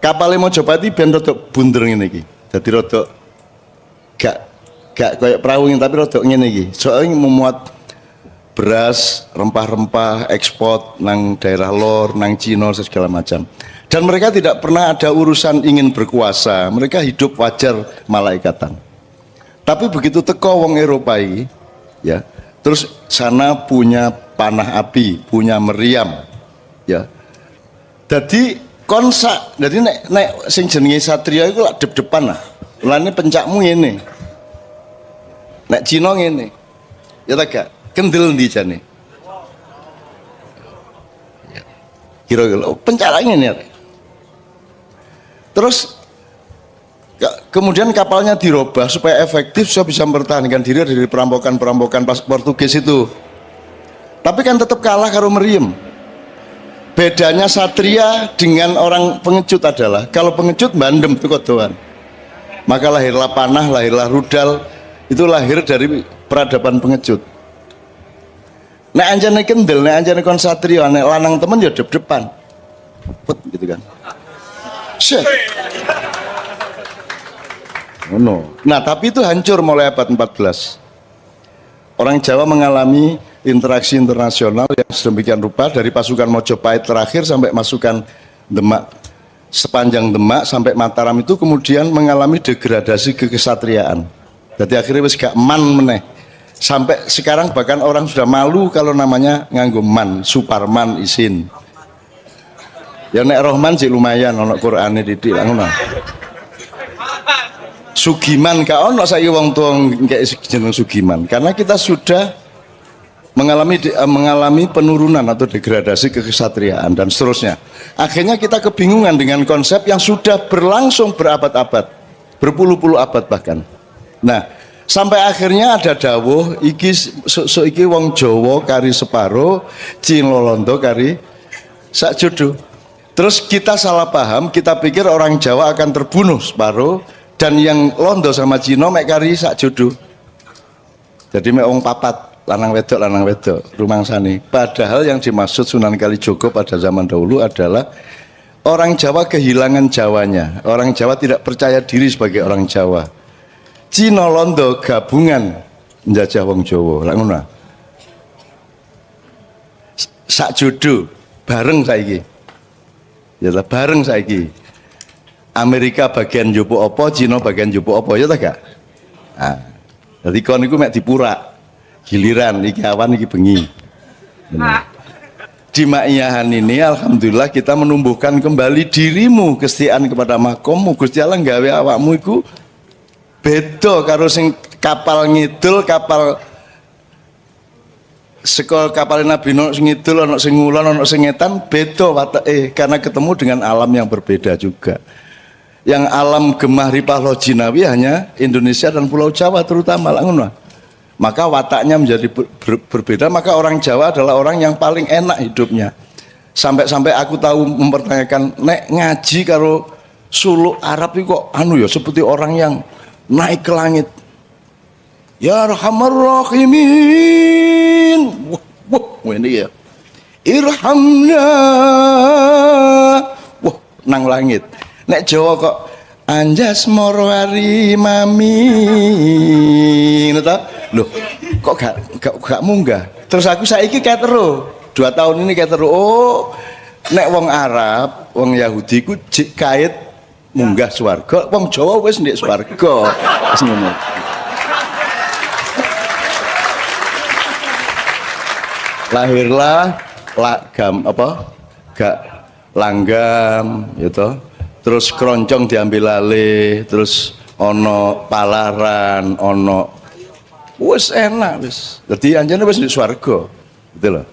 Kapale Mojopati ben rada bunder ngene iki. Dadi rada gak kayak perahu ini, tapi rada ngene iki. Soalnya memuat beras, rempah-rempah, ekspor nang daerah lor, nang Cina segala macam. Dan mereka tidak pernah ada urusan ingin berkuasa. Mereka hidup wajar malaikatan. Tapi begitu teko wong Eropa ini, ya, terus sana punya panah api, punya meriam, ya. Jadi konsak, jadi nek sing jenenge satria itu lak dep-depan lah. Mulane pencakmu ini, nek Cina ngene, ya tak gak kendel ndi jane. Kira-kira pencaranya ini. Terus kemudian kapalnya dirubah supaya efektif, supaya bisa mempertahankan diri dari perampokan-perampokan pas Portugis itu. Tapi kan tetap kalah karo meriam. Bedanya satria dengan orang pengecut adalah kalau pengecut bandem tuh kodoan, maka lahirlah panah, lahirlah rudal, itu lahir dari peradaban pengecut. Nek anjane kendel, nek anjane kon satria, nek lanang temen ya dep-depan put gitu kan. Syek. No. Nah tapi itu hancur mulai abad 14. Orang Jawa mengalami interaksi internasional yang sedemikian rupa dari pasukan Mojopahit terakhir sampai pasukan Demak, sepanjang Demak sampai Mataram itu kemudian mengalami degradasi kekesatriaan. Jadi akhirnya wis gak man meneh. Sampai sekarang bahkan orang sudah malu kalau namanya nganggo man, Suparman isin. Ya nek Rohman sih lumayan ono Qur'ane didik lah ngono. Sugiman gak ono saiki wong tuwa kayak jeneng Sugiman karena kita sudah mengalami penurunan atau degradasi kekesatriaan dan seterusnya. Akhirnya kita kebingungan dengan konsep yang sudah berlangsung berabad-abad, berpuluh-puluh abad bahkan. Nah, sampai akhirnya ada dawuh iki iki wong Jawa kari separo, Cina Londo kari sak jodoh. Terus kita salah paham, kita pikir orang Jawa akan terbunuh separuh dan yang Londo sama Cina mek kari sak jodoh. Jadi mek wong papat. Lanang wedok rumangsane. Padahal yang dimaksud Sunan Kalijogo pada zaman dahulu adalah orang Jawa kehilangan Jawanya. Orang Jawa tidak percaya diri sebagai orang Jawa. Cina Londo gabungan menjajah wong Jawa. Lah ngono. Sak jodoh bareng saiki. Ya lah bareng saiki. Amerika bagian njupuk apa, Cina bagian njupuk apa ya ta gak? Nah, jadi kon niku mek dipurak. Giliran iki awan iki bengi. Di Ma'iyahan ini alhamdulillah kita menumbuhkan kembali dirimu, kesetiaan kepada makommu. Gusti Allah nggawe awakmu iku beda karo sing kapal ngidul, kapal sekol kapal Nabi Nuh sing ngidul ana sing ngulon ana sing ngetan beda watake karena ketemu dengan alam yang berbeda juga. Yang alam gemah ripah lojinawi hanya Indonesia dan Pulau Jawa terutama lah ngono. Maka wataknya menjadi berbeda, maka orang Jawa adalah orang yang paling enak hidupnya. Sampai-sampai aku tahu mempertanyakan, nek ngaji karo suluk Arab itu kok anu ya seperti orang yang naik ke langit. Ya Arhamar Rahimin. Wah ini ya. Irhamna. Wah nang langit. Nek Jawa kok anjas morwari mami. Ngerti? Loh, kok gak munggah? Terus aku saiki keteru 2 tahun ini keteru. Oh, nek wong Arab, wong Yahudi ku kait munggah swarga, wong Jawa wis ndek swarga. Wis ngono. Lahirlah gak langgam gitu. Terus keroncong diambil alih, terus ono palaran, ono wes enak wes. Jadi anjane wes di swarga. Gitu loh.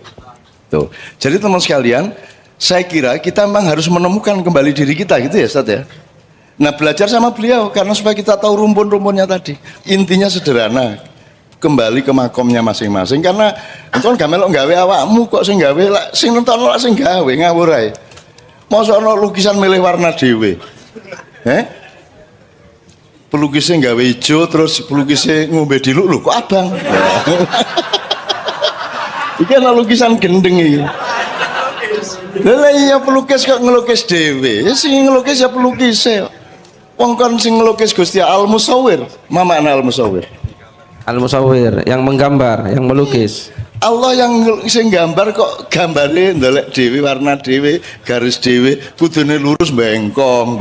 Tuh. Jadi teman sekalian, saya kira kita memang harus menemukan kembali diri kita gitu ya, Ustaz ya. Nah, belajar sama beliau karena supaya kita tahu rumpun-rumpunnya tadi. Intinya sederhana. Kembali ke makomnya masing-masing karena engkon gak melok gawe awakmu kok sing gawe lak sing nonton lak sing gawe ngawur ae. Mosok ana lukisan milih warna dhewe. Pelukisnya gawe hijau terus pelukisnya ngombe diluk lho kok abang. Iki ana lukisan gendeng iki. Lah iya pelukis kok ngelukis dhewe. Ya sing ngelukis ya pelukis e. Wong kon sing ngelukis Gusti Al-Musawwir. Ma makna Al-Musawwir? Al-Musawwir, yang menggambar, yang melukis. Allah yang sing gambar kok gambare ndelek dhewe, warna dhewe, garis dhewe, kudune lurus bengkong.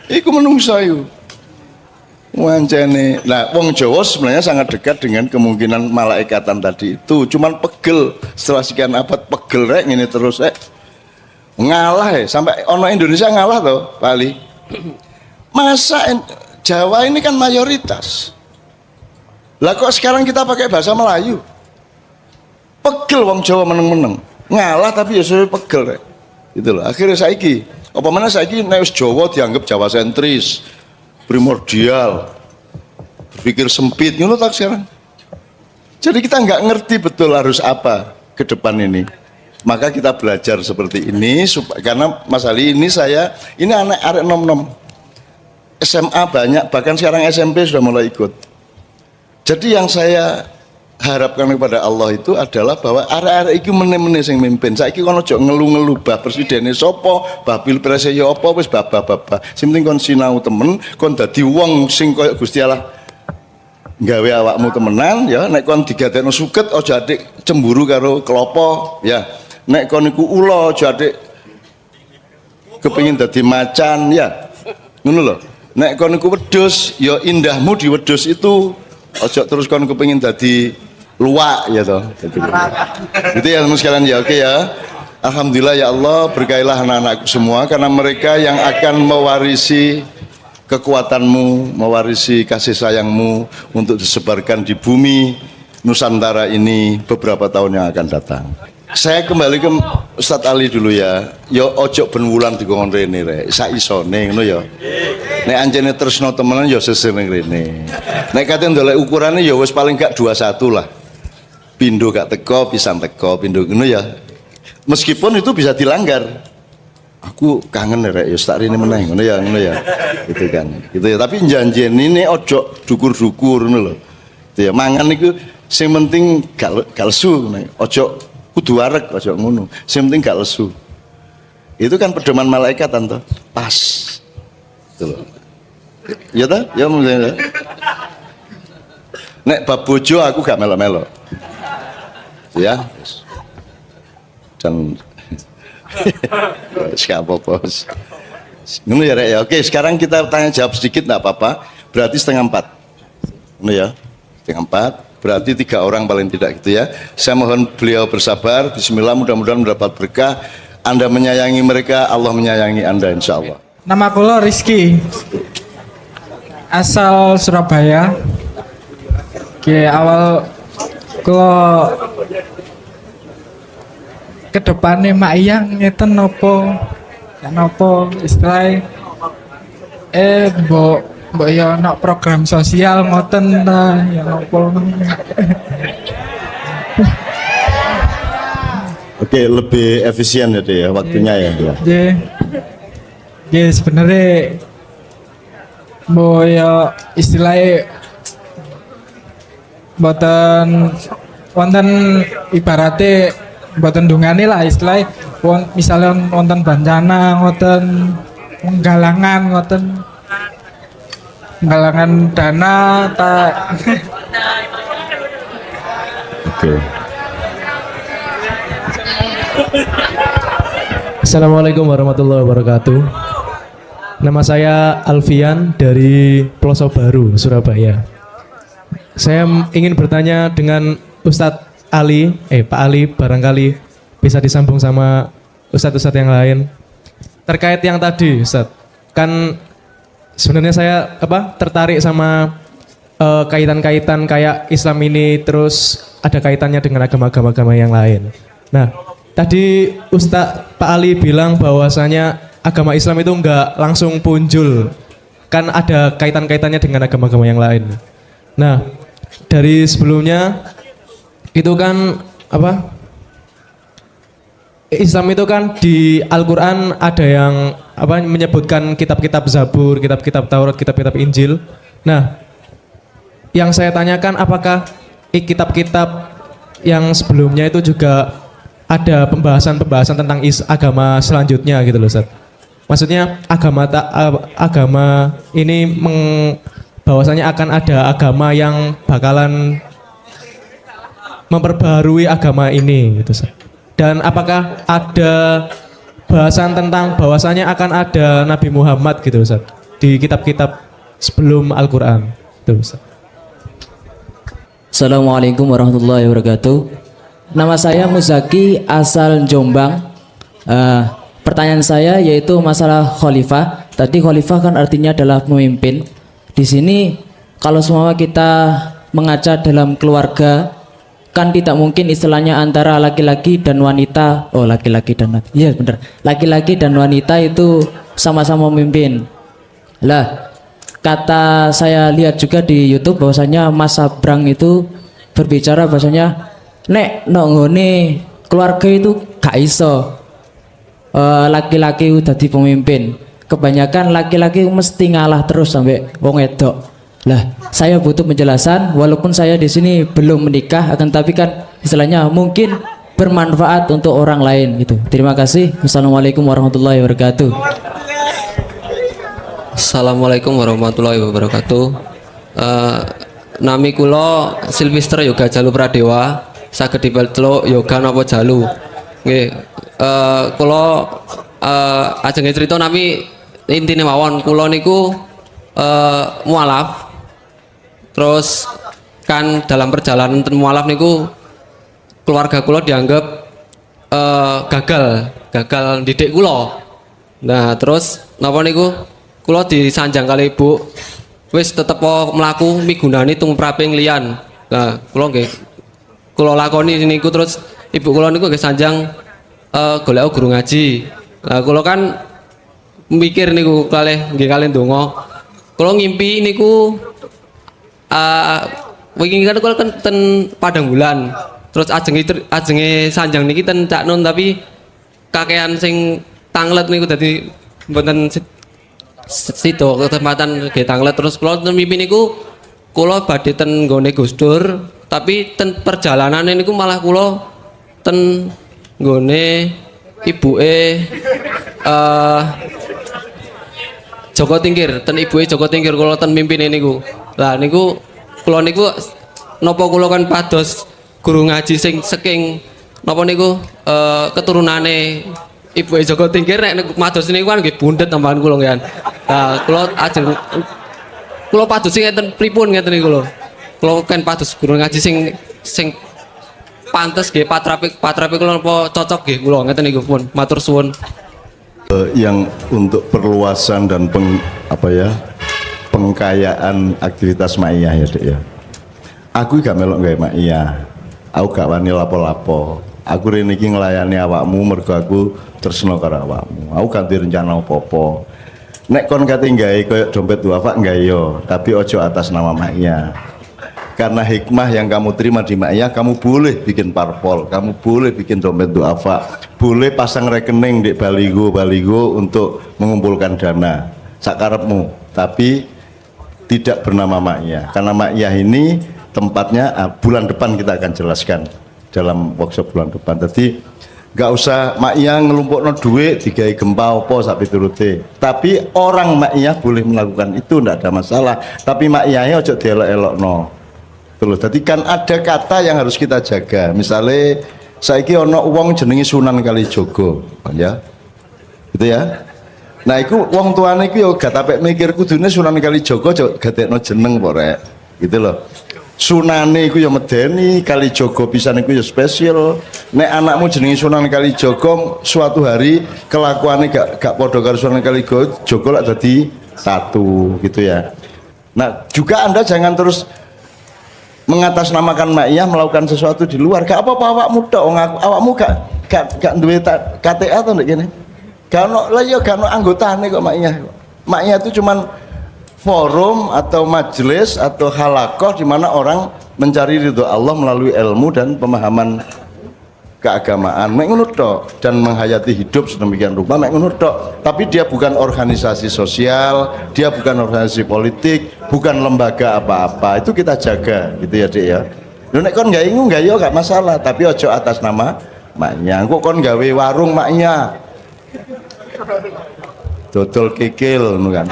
Iku menungso iku. Wancane. Nah, wong Jawa sebenarnya sangat dekat dengan kemungkinan malaikatan tadi itu. Cuman pegel setelah sekian abad pegel rek ngene terus ngalah sampai ono Indonesia ngalah toh, Pak Ali. Masa Jawa ini kan mayoritas. Lah kok sekarang kita pakai bahasa Melayu? Pegel wong Jawa meneng-meneng. Ngalah tapi ya sudah pegel rek. Gitu loh. Akhirnya saiki, apa mana saiki nek wis Jawa dianggap Jawa sentris, primordial, berpikir sempit, ngono tak sekarang. Jadi kita nggak ngerti betul harus apa ke depan ini. Maka kita belajar seperti ini karena Mas Ali ini ini anak arek nom-nom. SMA banyak, bahkan sekarang SMP sudah mulai ikut. Jadi yang saya harapkan kepada Allah itu adalah bahwa arek-arek iki meneh-meneh sing mimpin. Saiki kono aja ngelu-ngelu bah presidene sapa, bah pilpres ya apa wis babah-babah. Sing penting kon sinau temen, kon dadi wong sing koyo Gusti Allah gawe awakmu temenan ya. Nek kon digadekno suket aja atik cemburu karo kelopo ya. Nek kon iku ula aja atik kepengin dadi macan ya. Ngono lho. Nek kon iku wedhus ya indahmu di wedhus itu aja terus kon kepengin dadi luwak ya toh. Gitu ya teman sekalian ya, oke ya. Alhamdulillah ya Allah, berkailah anak-anakku semua karena mereka yang akan mewarisi kekuatanmu, mewarisi kasih sayangmu untuk disebarkan di bumi Nusantara ini beberapa tahun yang akan datang. Saya kembali ke Ustadz Ali dulu ya. Yo ojo ben wulan dikongkon rene rek, sak isone ngono ya. Nek anjene tresno temenan ya sesene rene. Nek kate ndolek ukurane ya wis paling gak 21 lah. Pindo gak teko, pisan teko, pindo ngono ya. Meskipun itu bisa dilanggar. Aku kangen rek ya tak rene meneh ngono ya, Gitu kan. Gitu ya, tapi janjene ini ojo dukur-dukur ngono lho. Gitu ya, mangan niku sing penting gak lesu ngono. Ojo kudu wareg, ojo ngono. Sing penting gak lesu. Itu kan pedoman malaikat toh. Pas. Gitu loh. Ya ta? Ya mungkin. Nek bab bojo aku gak melo-melo. Ya. Dan siapa bos? Ngono ya rek ya. Oke, sekarang kita tanya jawab sedikit enggak apa-apa. Berarti 3:30. Ngono ya. 3:30. Berarti 3 orang paling tidak gitu ya. Saya mohon beliau bersabar. Bismillah, mudah-mudahan mendapat berkah. Anda menyayangi mereka, Allah menyayangi Anda insya Allah. Nama kula Rizky. Asal Surabaya. Oke, awal kula kedepannya mak iyang ngeten nopo istilah mbok ya ono program sosial ngoten ta ya nopo. Oke, lebih efisien ya waktunya ya. Ya sebenarnya mbok ya istilahnya mboten wonten ibaratnya mboten dungane lah istilahnya misalnya wonten bencana ngoten galangan dana tak. Oke. Assalamualaikum warahmatullahi wabarakatuh. Nama saya Alfian dari Ploso Baru, Surabaya. Saya ingin bertanya dengan Ustadz Ali, Pak Ali, barangkali bisa disambung sama Ustadz-Ustadz yang lain. Terkait yang tadi, Ustadz, kan sebenarnya saya tertarik sama kaitan-kaitan kayak Islam ini, terus ada kaitannya dengan agama-agama yang lain. Nah, tadi Ustadz Pak Ali bilang bahwasanya agama Islam itu enggak langsung punjul, kan ada kaitan-kaitannya dengan agama-agama yang lain. Nah, dari sebelumnya itu kan Islam itu kan di Al-Quran ada yang menyebutkan kitab-kitab Zabur, kitab-kitab Taurat, kitab-kitab Injil. Nah, yang saya tanyakan apakah kitab-kitab yang sebelumnya itu juga ada pembahasan-pembahasan tentang agama selanjutnya gitu loh Ustaz. Maksudnya agama ini bahwasanya akan ada agama yang bakalan memperbaharui agama ini gitu Ustaz. Dan apakah ada bahasan tentang bahwasanya akan ada Nabi Muhammad gitu Ustaz di kitab-kitab sebelum Al-Qur'an gitu Ustaz. Assalamualaikum warahmatullahi wabarakatuh. Nama saya Muzaki, asal Jombang. Pertanyaan saya yaitu masalah khalifah. Tadi khalifah kan artinya adalah pemimpin. Di sini kalau semua kita mengaca dalam keluarga, kan tidak mungkin istilahnya antara laki-laki dan wanita. Oh, laki-laki dan wanita. Iya benar. Laki-laki dan wanita itu sama-sama memimpin. Lah, kata saya lihat juga di YouTube bahwasanya Mas Sabrang itu berbicara bahwasanya nek nggone keluarga itu gak iso laki-laki udah di pemimpin. Kebanyakan laki-laki mesti ngalah terus sampai wong wedok. Lah, saya butuh penjelasan walaupun saya di sini belum menikah akan tapi kan istilahnya mungkin bermanfaat untuk orang lain gitu. Terima kasih. Wassalamualaikum warahmatullahi wabarakatuh. Assalamualaikum warahmatullahi wabarakatuh. Nami kula Silvester Yoga Jalu Pradewa. Saged dipeluk yoga napa jalu. Nggih. Kula ajeng crita nami intine mawon kula niku mualaf. Terus kan dalam perjalanan mualaf niku keluarga kula dianggap gagal didik kula. Nah, terus napa niku kula disanjang kali ibu wis tetep mlaku migunani tumraping liyan. Nah, kula lakoni niku terus ibu kula niku nggih sanjang golek guru ngaji. Nah, kula kan mikir niku kalih ndonga. Kula ngimpi niku wingi kan kula ten Padang Bulan. Terus ajenge sanjang niki ten Cak Nun tapi kakean sing tanglet niku dadi mboten situ kesempatan nggih tanglet. Terus kula mimpi niku kula badhe ten nggone Gus Dur tapi ten perjalanane niku malah kula ten nggone ibuke Joko Tingkir, ten ibuke Joko Tingkir kula ten mimpine niku. Lah niku kula niku napa kula kan pados guru ngaji sing saking napa niku keturunane ibuke Joko Tingkir nek mados niku kan nggih bundet tambahan kula nggih. Lah kula ajeng kula pados sing ngeten pripun ngeten niku lho. Kula kan pados guru ngaji sing pantes nggih patrape kula napa cocok nggih kula ngeten niku pun matur suwun. Yang untuk perluasan dan pengkayaan aktivitas Ma'iyah ya Dek ya. Aku gak melok gawe Ma'iyah. Aku gak wani lapo-lapo. Aku rene iki nglayani awakmu mergo aku tresna karo awakmu. Aku gak duwe rencana apa-apa. Nek kon kate gawe koyo dompet duafa gawe yo, tapi ojo atas nama Ma'iyah. Karena hikmah yang kamu terima di Ma'iyah, kamu boleh bikin parpol, kamu boleh bikin dompet duafa, boleh pasang rekening di baligo untuk mengumpulkan dana sakarepmu, tapi tidak bernama Ma'iyah. Karena Ma'iyah ini tempatnya bulan depan kita akan jelaskan dalam workshop bulan depan. Jadi nggak usah Ma'iyah ngelumpukno duit digawe gempa apa sak piturute. Tapi orang Ma'iyah boleh melakukan itu, ndak ada masalah. Tapi Ma'iyahnya ojo dielok-elokno. Terus, jadi kan ada kata yang harus kita jaga. Misalnya, saiki ono wong jenengi Sunan Kalijogo, ya, gitu ya. Nah, itu wong tuane iku yo gak tapek mikir kudune Sunan Kalijogo gadekno jeneng kok rek, gitu loh. Sunane iku yo medeni, Kalijogo pisan iku yo spesial. Nek anakmu jenengi Sunan Kalijogo, suatu hari kelakuannya gak padha karo Sunan Kalijogo lak dadi satu, gitu ya. Nah, juga Anda jangan terus mengatasnamakan Ma'iyah melakukan sesuatu di luar. Gak apa-apa awakmu tok, awakmu gak duwe KTA to ndek kene. Gak ono lah ya gak ono anggotane kok Ma'iyah. Ma'iyah itu cuman forum atau majelis atau halakoh di mana orang mencari ridho Allah melalui ilmu dan pemahaman keagamaan. Mek ngono tok, dan menghayati hidup sedemikian rupa mek ngono tok. Tapi dia bukan organisasi sosial, dia bukan organisasi politik, bukan lembaga apa-apa. Itu kita jaga gitu ya Dek ya. Lho nek kon gak ingu gak yo gak masalah, tapi ojo atas nama maknya kok kon gawe warung maknya dodol kikil ngono kan.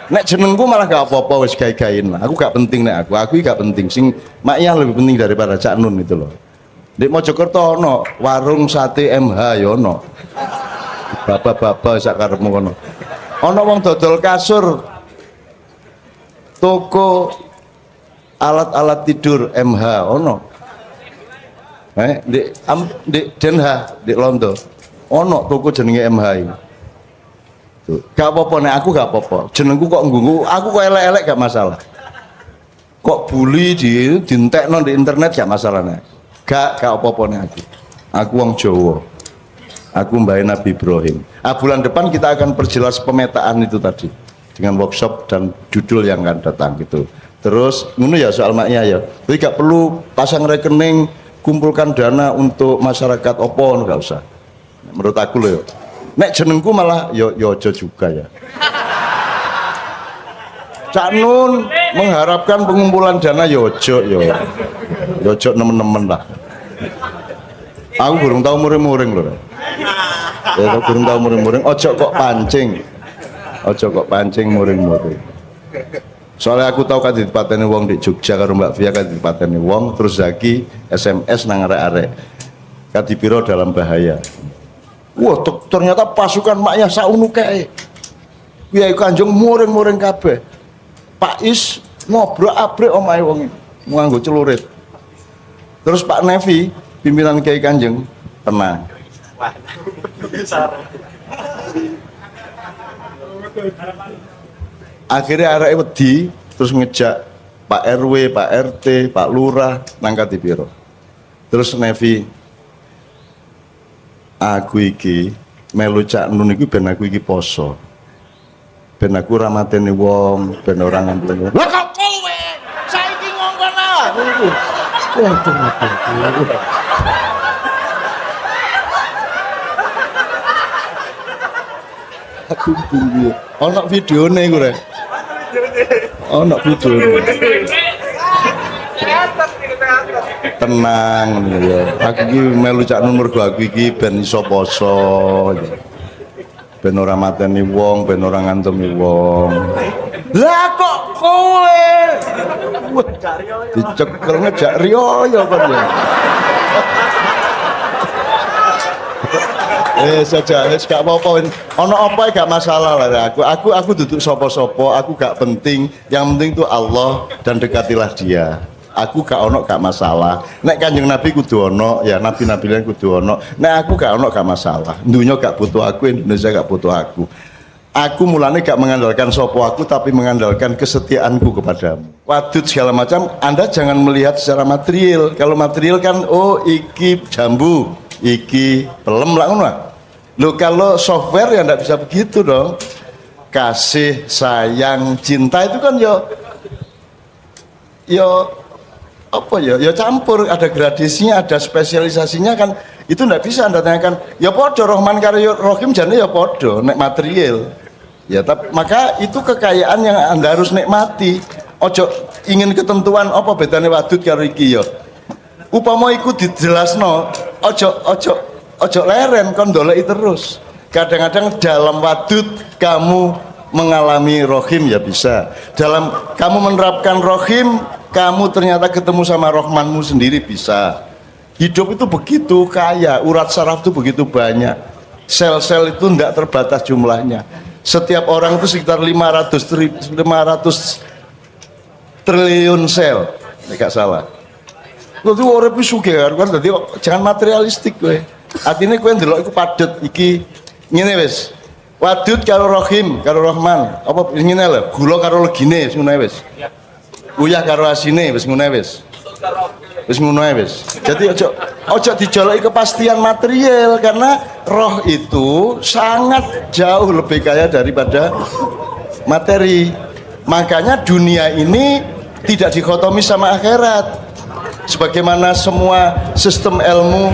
Nek jenengku malah gak apa-apa wis gawe-gawein lah. Aku gak penting nek aku gak penting. Sing maknya lebih penting daripada Cak Nun itu loh. Di Mojokerto ono warung sate MH ya ono. Bapak-bapak sak karepmu kono. Ono wong dodol kasur. Toko alat-alat tidur MH ono. Di Den Haag, di Londo. Ono toko jenenge MH iki. Tuh, gak apa-apa nek aku gak apa-apa. Jenengku kok nggugu, aku kok elek-elek gak masalah. Kok bully dientekno di internet gak masalah nek. Gak apa-apa nek aku. Aku wong Jawa. Aku mbahe Nabi Ibrahim. Bulan depan kita akan perjelas pemetaan itu tadi dengan workshop dan judul yang akan datang gitu. Terus ngono ya soal maknya ya. Jadi gak perlu pasang rekening, kumpulkan dana untuk masyarakat opo, nggak usah. Menurut aku loh. Nek jenengku malah yo aja juga ya. Cak Nun mengharapkan pengumpulan dana yo ojo nemen-nemen lah. Aku burung tahu muring-muring loh. Ya burung tahu muring-muring. Ojo kok pancing muring-muring. Soalnya aku tahu kan dipateni wong di Jogja karo Mbak Via kan dipateni wong terus Zaki SMS nang arek-arek. Kadipiro dalam bahaya. Wah, ternyata pasukan maknya saunu kae. Kiai Kanjeng muring-muring kabeh. Pak Is ngobrak-abrik omahe wong nganggo celurit. Terus Pak Nevi, pimpinan Kiai Kanjeng, tenang. Akhirnya arek wedi terus ngejak Pak RW, Pak RT, Pak Lurah nang Kadipiro. Terus Nevi, aku iki melu Cak Nun iki ben aku iki poso. Ben aku ora mateni wong, ben ora ngenteni. Lah kok kowe saiki ngongkon aku iku. Aku tunggu. Ono videone iku rek. Ono videone. Tenang ya. Aku iki melu Cak Nun mergo aku iki ben iso poso. Ben ora mateni wong, ben ora ngantemi wong. Lah kok kowe? Dicekel ngejak riyo kon ya. Saja, gak apa-apa. Ono apa gak masalah lah aku duduk sopo-sopo, aku gak penting. Yang penting itu Allah dan dekatilah Dia. Aku gak ono gak masalah. Nek Kanjeng Nabi kudu ono, ya nabi-nabi lain kudu ono. Nek aku gak ono gak masalah. Dunia gak butuh aku, Indonesia gak butuh aku. Aku mulanya gak mengandalkan sopo aku, tapi mengandalkan kesetiaanku kepadamu. Wadud segala macam, Anda jangan melihat secara material. Kalau material kan, oh iki jambu, iki pelem lah ngono. Loh kalau software ya nggak bisa begitu dong. Kasih, sayang, cinta itu kan yo apa ya campur, ada gradasinya, ada spesialisasinya kan. Itu nggak bisa Anda tanyakan ya podo Rahman karo Rohim jane ya podo nek material. Ya tapi maka itu kekayaan yang Anda harus nikmati. Ojo ingin ketentuan apa bedanya wadud karo iki ya. Upama iku dijelasno, ojo leren kon doleki terus. Kadang-kadang dalam wadud kamu mengalami rohim ya bisa. Dalam kamu menerapkan rohim, kamu ternyata ketemu sama Rohmanmu sendiri bisa. Hidup itu begitu kaya, urat saraf itu begitu banyak. Sel-sel itu tidak terbatas jumlahnya. Setiap orang itu sekitar 500 triliun sel, enggak salah. Lalu orang itu suka kan, jadi jangan materialistik gue. Artinya gue ndelok iku padet iki ngene wis. Wadud karo Rohim, karo Rahman. Apa ngene lho, gula karo legine wis ngono wis. Uyah karo asine wis ngono wis. Wis ngono wis. Jadi ojo dijoloki kepastian material karena roh itu sangat jauh lebih kaya daripada materi. Makanya dunia ini tidak dikotomi sama akhirat. Sebagaimana semua sistem ilmu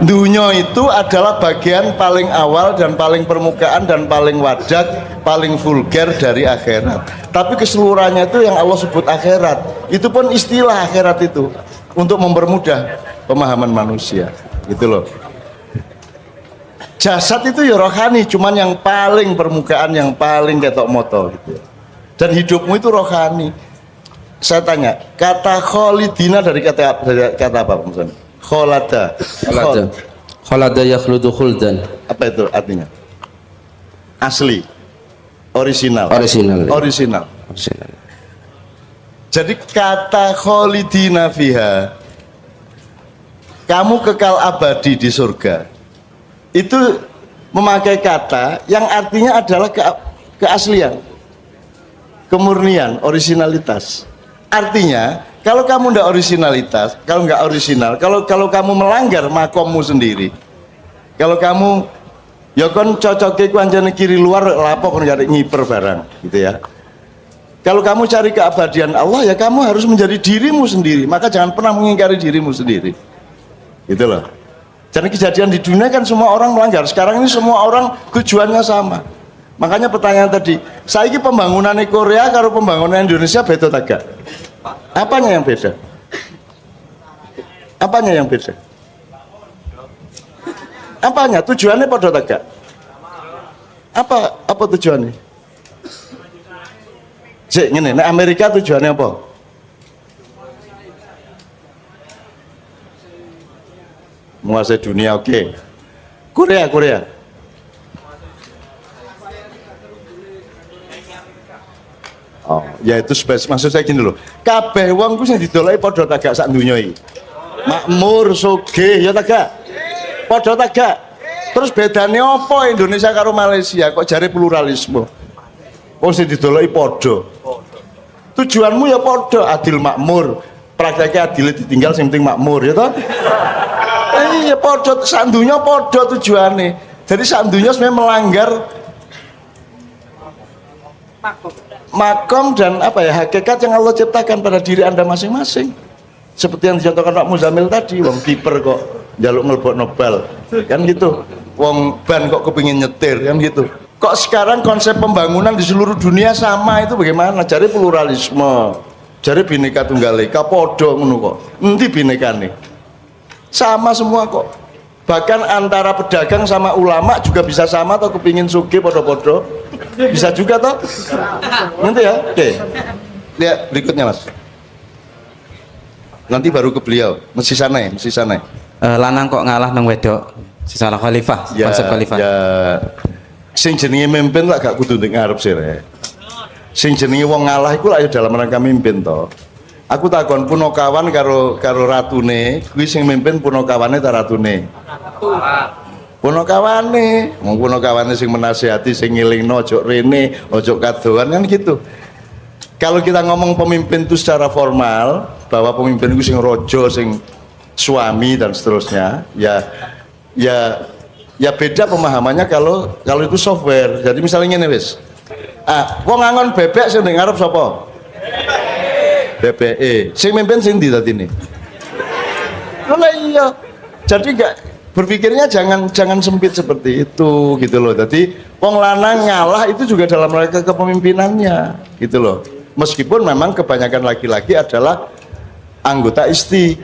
dunia itu adalah bagian paling awal dan paling permukaan dan paling wadak, paling vulgar dari akhirat. Tapi keseluruhannya itu yang Allah sebut akhirat. Itu pun istilah akhirat itu untuk mempermudah. pemahaman manusia, gitu loh. Jasad itu ya rohani, cuman yang paling permukaan, yang paling ketok moto gitu. Dan hidupmu itu rohani. Saya tanya, kata kholidina dari kata apa Mas? Kholada. Khalada yakhludu khuldan. Apa itu artinya? Asli, original. Original. Jadi kata kholidina fiha, kamu kekal abadi di surga, itu memakai kata yang artinya adalah keaslian, kemurnian, originalitas. Artinya kalau kamu ndak originalitas, kalau nggak original, kalau kamu melanggar makommu sendiri, kalau kamu ya kon cocoke kancane kiri luar lapo kon gak ngiper barang gitu ya. Kalau kamu cari keabadian Allah, ya kamu harus menjadi dirimu sendiri, maka jangan pernah mengingkari dirimu sendiri, gitu loh. Jadi kejadian di dunia kan semua orang melanggar. Sekarang ini semua orang tujuannya sama. Makanya pertanyaan tadi, saiki pembangunan Korea karo pembangunan Indonesia beda tak gak? Apanya yang beda? Apanya yang beda? Apanya? Tujuannya pada tak gak? Apa tujuannya? Cek ngene, nek Amerika tujuannya apa? Menguasai dunia, oke. Korea. Oh, ya itu maksud saya gini loh. Kabeh wong ku sing didolaki padha tak gak sak donya iki. Makmur, sugih, ya tak gak? Padha tak gak? Terus bedane apa Indonesia karo Malaysia kok jare pluralisme? Wong sing didolaki padha. Tujuanmu ya padha, adil makmur. Prakteknya adil ditinggal sing penting makmur, ya toh? Iya padha, sak donya padha tujuane. Jadi sak donya sebenarnya melanggar makom dan apa ya hakikat yang Allah ciptakan pada diri Anda masing-masing. Seperti yang dicontohkan Pak Muzamil tadi, wong kiper kok njaluk mlebokno bal, kan gitu. Wong ban kok kepingin nyetir, kan gitu. Kok sekarang konsep pembangunan di seluruh dunia sama itu bagaimana? Cari pluralisme, cari Bhinneka Tunggal Ika, podo ngono kok. Endi binekane? Sama semua kok. Bahkan antara pedagang sama ulama juga bisa sama atau kepingin sugih podo-podo. Bisa juga toh? Nanti ya. Oke. Lihat berikutnya Mas. Nanti baru ke beliau. Mesti sana ya, mesti sana. Lanang kok ngalah nang wedok? Salah khalifah, Ya, konsep khalifah. ya. Sing jenenge mimpin lah gak kudu ndek ngarep sih rek. Sing jenenge wong ngalah iku lah ya dalam rangka mimpin toh. Aku takon Punokawan karo ratune, kuwi sing mimpin Punokawane ta ratune? Punokawane, wong Punokawane sing menasihati, sing ngilingno ojo rene, ojo kadoan kan gitu. Kalau kita ngomong pemimpin itu secara formal, bahwa pemimpin itu sing rojo, sing suami dan seterusnya, ya beda pemahamannya kalau itu software. Jadi misalnya ini wis, wong ngangon bebek sing ngarep sapa? BPE. Sing mimpin sing ndi tadi ini? Lah iya. Jadi enggak berpikirnya jangan sempit seperti itu gitu loh. Jadi wong lanang ngalah itu juga dalam rangka kepemimpinannya gitu loh. Meskipun memang kebanyakan laki-laki adalah anggota isti,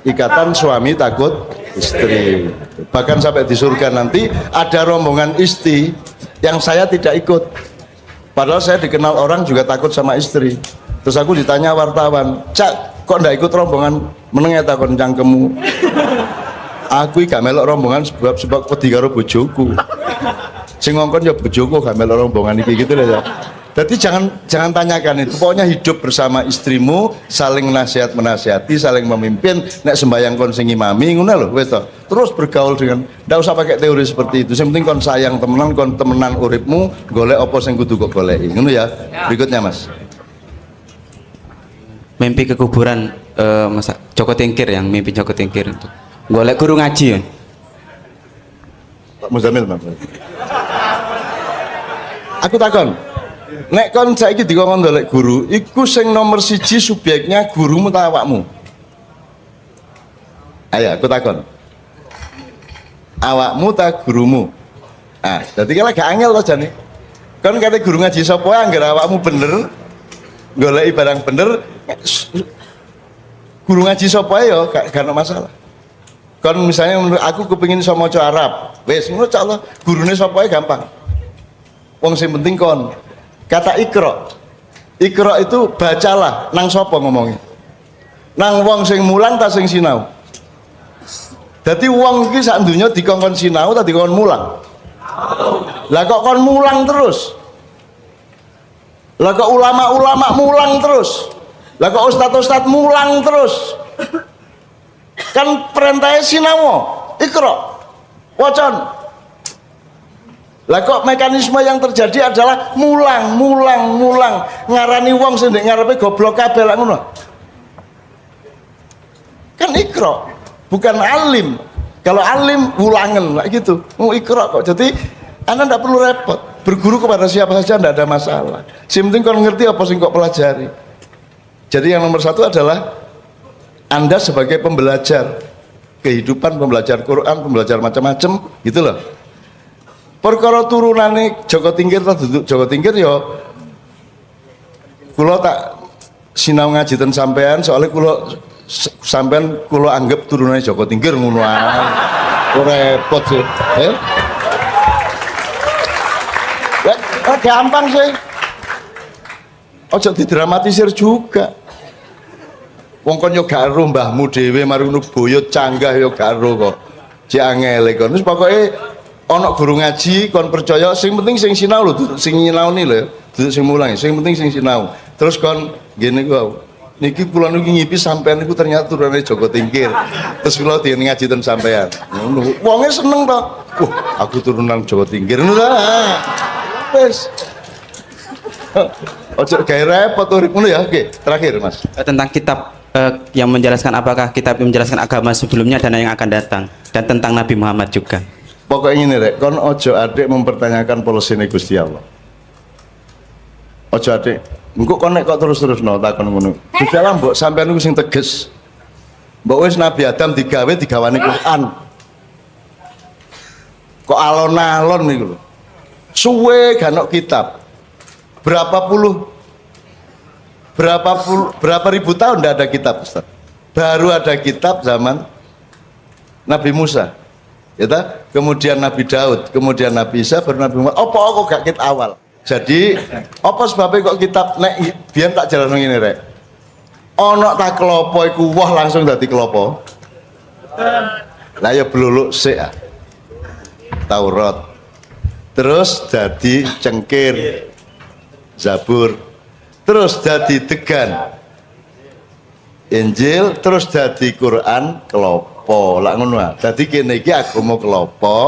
ikatan suami takut istri. Bahkan sampai di surga nanti ada rombongan isti yang saya tidak ikut. Padahal saya dikenal orang juga takut sama istri. Terus aku ditanya wartawan, Cak, kok ndak ikut rombongan meneng ya takon cangkemmu? Aku gak melok rombongan sebab wedi karo bojoku. Sing ngongkon ya bojoku gak melok rombongan iki gitu loh ya. Jadi jangan tanyakan itu. Pokoknya hidup bersama istrimu, saling nasihat menasihati, saling memimpin. Nek sembayang kon sing imami ngono lho wis to. Terus bergaul dengan ndak usah pakai teori seperti itu. Yang penting kon sayang temenan, kon temenan uripmu, golek apa sing kudu kok goleki. Ngono ya. Berikutnya Mas. Mimpi ke kuburan Mas Joko Tingkir, yang mimpi Joko Tingkir untuk golek guru ngaji ya. Pak Muzamil Mas. Aku takon. Nek kon saiki dikon golek guru, iku sing nomor siji subjeknya gurumu ta awakmu? Ayo aku takon. Awakmu ta gurumu? Jadi kan agak angel to jane. Kon kate guru ngaji sapa anggere awakmu bener, goleki barang bener, guru ngaji sapa ya gak ono masalah. Kon misalnya menurut aku kepengin iso maca Arab. Wis ngono cak Allah, gurune sapa ae gampang. Wong sing penting kon. Kata ikra. Ikra itu bacalah, nang sapa ngomongnya? Nang wong sing mulang ta sing sinau? Dadi wong iki sak donya dikongkon sinau ta dikongkon mulang? Lah kok kon mulang terus? Lah kok ulama-ulama mulang terus? Lah kok ustad-ustad mulang terus? Kan perintahnya sinau, ikra, wacan. Lah kok mekanisme yang terjadi adalah mulang, ngarani wong sing ndek ngarepe goblok kabeh lak ngono. Kan ikra, bukan alim. Kalau alim ulangan lah gitu. Mau ikra kok. Jadi Anda tidak perlu repot. Berguru kepada siapa saja tidak ada masalah. Yang penting kau ngerti apa sih kau pelajari. Jadi yang nomor satu adalah Anda sebagai pembelajar kehidupan, pembelajar Quran, pembelajar macam-macam, gitu loh. Perkara turunane Joko Tingkir atau duduk Joko Tingkir yo, kulo tak sinau ngaji ten sampean soalnya kulo sampean kulo anggap turunannya Joko Tingkir ngono ae. Repot sih. Gampang sih. Ojo didramatisir juga. Wong kon yo gak ero mbahmu dhewe mari ngono boyo canggah yo gak ero kok. Cek angel kon. Wis pokoke ana guru ngaji kon percaya sing penting sing sinau lho, duduk sing nyinaoni lho, duduk sing mulang. Sing penting sing sinau. Terus kon ngene ku niki kula niki ngipi sampean niku ternyata turunane Joko Tingkir. Terus kula diyen ngaji ten sampean. Ngono. Wonge seneng to. Aku turunan Joko Tingkir ngono ta. Wis. Ojo gawe repot uripmu ya. Oke, terakhir Mas. Tentang kitab yang menjelaskan apakah kitab yang menjelaskan agama sebelumnya dan yang akan datang, dan tentang Nabi Muhammad juga. Pokoknya ini rek, kon ojo adik mempertanyakan polisine Gusti Allah. Ojo adik, engko kon nek kok terus-terus no takon ngono. Gusti Allah mbok sampean niku sing tegas. Mbok wis Nabi Adam digawani Quran. Kok alon-alon niku lho. Suwe gak ono kitab. Berapa ribu tahun tidak ada kitab, Ustaz. Baru ada kitab zaman Nabi Musa, ya ta? Kemudian Nabi Daud, kemudian Nabi Isa, baru Nabi Muhammad. Apa kok gak kitab awal? Jadi apa sebabnya kok kitab nek biyen tak jalan ngene rek. Ana ta klopo iku woh langsung dadi klopo. Lah ya bluluk sik ah. Taurat. Terus dadi cengkir. Zabur. Terus dadi degan. Injil, terus dadi Quran klopo. Lah ngono ah. Dadi kene iki agama klopo,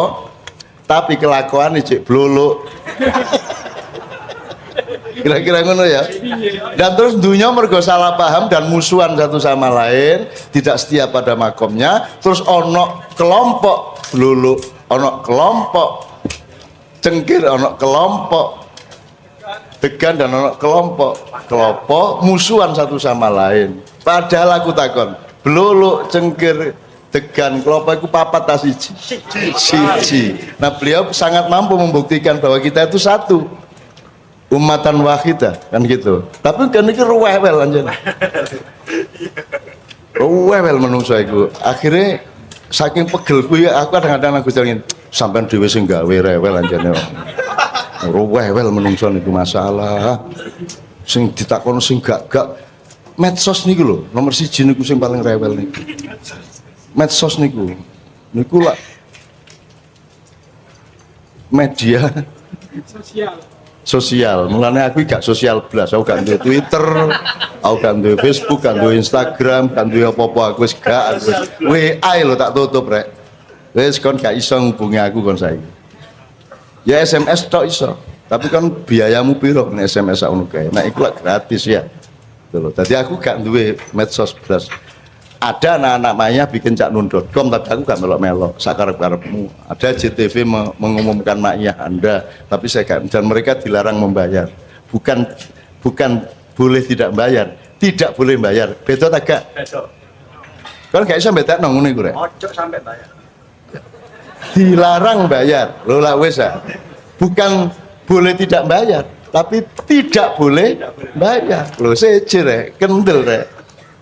tapi kelakuan cek bluluk. Kira-kira ngono ya. Dan terus dunia mergo salah paham dan musuhan satu sama lain, tidak setia pada makomnya. Terus ono kelompok bluluk, ono kelompok cengkir, ono kelompok degan, dan ono kelompok kelompok musuhan satu sama lain. Padahal aku takon, bluluk, cengkir, degan, kelompok itu papat tas siji. Nah beliau sangat mampu membuktikan bahwa kita itu satu. Umatan wahidah kan gitu. Tapi kan iki ruwewel anjen. Ruwewel menungso iku. Akhirnya saking pegelku ya aku kadang-kadang aku jalin sampean dhewe sing gawe rewel anjene. Ruwewel menungso niku masalah. Sing ditakon sing gak medsos niku lho, nomor 1 niku sing paling rewel niku. Medsos niku. Niku lah media sosial, mulanya aku gak sosial blas, aku gak duwe Twitter, aku gak duwe Facebook, gak duwe Instagram, gak duwe apa-apa, aku wis gak, WA lho tak tutup rek. Wis kon gak iso ngubungi aku kon saiki. Ya SMS tok iso, tapi kan biayamu piro nek SMS ngono kae. Nah iku lah gratis ya. Gitu loh. Jadi aku gak duwe medsos blas. Ada anak-anak maya bikin caknun.com, tapi aku gak melok-melok sakarep-karepmu. Ada JTV mengumumkan maknya Anda, tapi saya gak, dan mereka dilarang membayar. Bukan boleh tidak bayar, tidak boleh bayar. Betul tak gak? Betul. Kan gak bisa betek nang ngene iku rek. Ojo sampai bayar. Dilarang bayar. Lho lah wis ah. Bukan boleh tidak bayar, tapi tidak boleh bayar. Lho seje rek, kendel rek.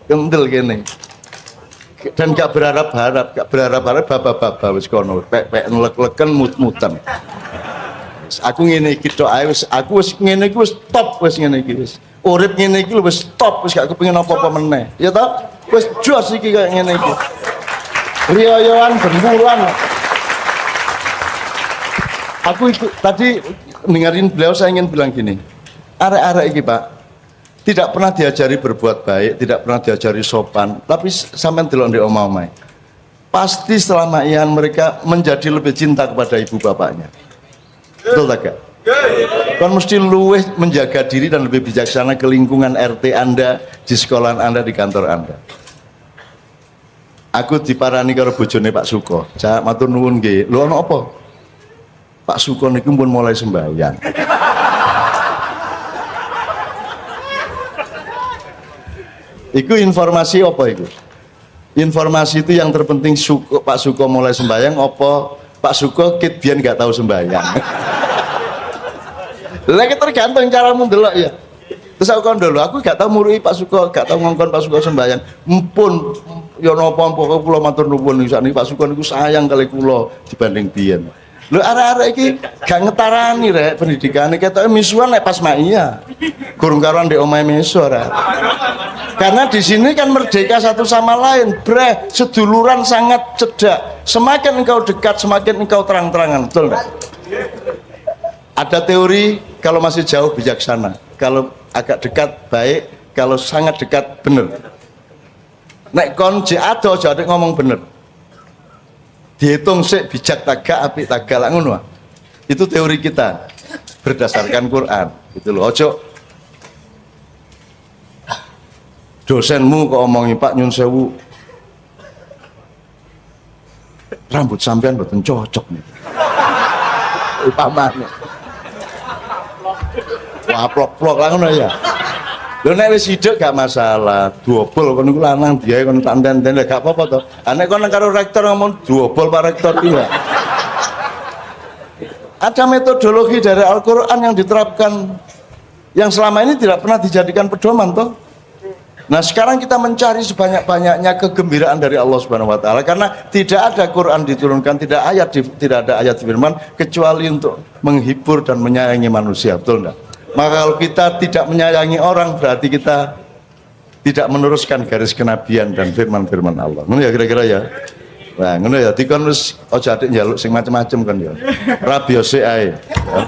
Kendel kene. Dan gak berharap baba-baba wis kono, pek nelek-leken mut-mutan. Aku ngene iki tok ae wis, aku wis ngene iki wis top wis ngene iki wis. Urip ngene iki wis top wis gak kepengin apa-apa meneh. Ya toh? Wis jos iki kayak ngene iki. Riyoyoan benturan. Aku ikut tadi dengerin beliau, saya ingin bilang gini. Arek-arek iki, Pak, tidak pernah diajari berbuat baik, tidak pernah diajari sopan, tapi sampai delok ndek omah-omah. Pasti selama ian mereka menjadi lebih cinta kepada ibu bapaknya. Betul tak, Kak? Kan mesti luweh menjaga diri dan lebih bijaksana ke lingkungan RT Anda, di sekolah Anda, di kantor Anda. Aku diparani karo bojone Pak Suko. Cak matur nuwun nggih. Lho ana apa? Pak Suko niku pun mulai sembahyang. Iku informasi apa itu? Informasi itu yang terpenting Pak Suko mulai sembahyang apa Pak Suko kit biyen nggak tahu sembahyang. Lagi tergantung caramu delok ya. Terus aku kandel, aku gak tahu murui Pak Suko, gak tahu ngongkon Pak Suko sembahyang. Mumpun ya napa-napa kula matur nuwun sakniki Pak Suko niku sayang kali kula dibanding biyen. Lho arek-arek iki gak ngetarani rek pendidikane ketoke misuan nek pas maia. Gurung karuan ndek omahe miso ora. Karena di sini kan merdeka satu sama lain, bre, seduluran sangat cedak. Semakin engkau dekat, semakin engkau terang-terangan, betul enggak? Ada teori kalau masih jauh bijaksana, kalau agak dekat baik, kalau sangat dekat bener. Nek kon ado aja ngomong bener. Dihitung sik bijak tagak apik tagak ngono. Itu teori kita berdasarkan Quran. Itu loh. Ojo dosenmu kok omongi Pak nyun sewu. Rambut sampean mboten cocok nih. Upamane. Wah plok-plok lah ngono ya. Lho nek wis hidup gak masalah, duobol kon niku lanang biae kon tak enten gak apa-apa to. Nek kon karo rektor ngomong duobol Pak Rektor iki ya. Ada metodologi dari Al-Qur'an yang diterapkan yang selama ini tidak pernah dijadikan pedoman toh. Nah, sekarang kita mencari sebanyak-banyaknya kegembiraan dari Allah Subhanahu wa taala karena tidak ada Quran diturunkan, tidak ada ayat firman kecuali untuk menghibur dan menyayangi manusia, betul enggak? Maka kalau kita tidak menyayangi orang berarti kita tidak meneruskan garis kenabian dan firman-firman Allah. Ngono ya kira-kira ya. Nah, ngono ya dikon wis aja adik njaluk sing macem-macem kan ya. Rabi sik ae. Ya.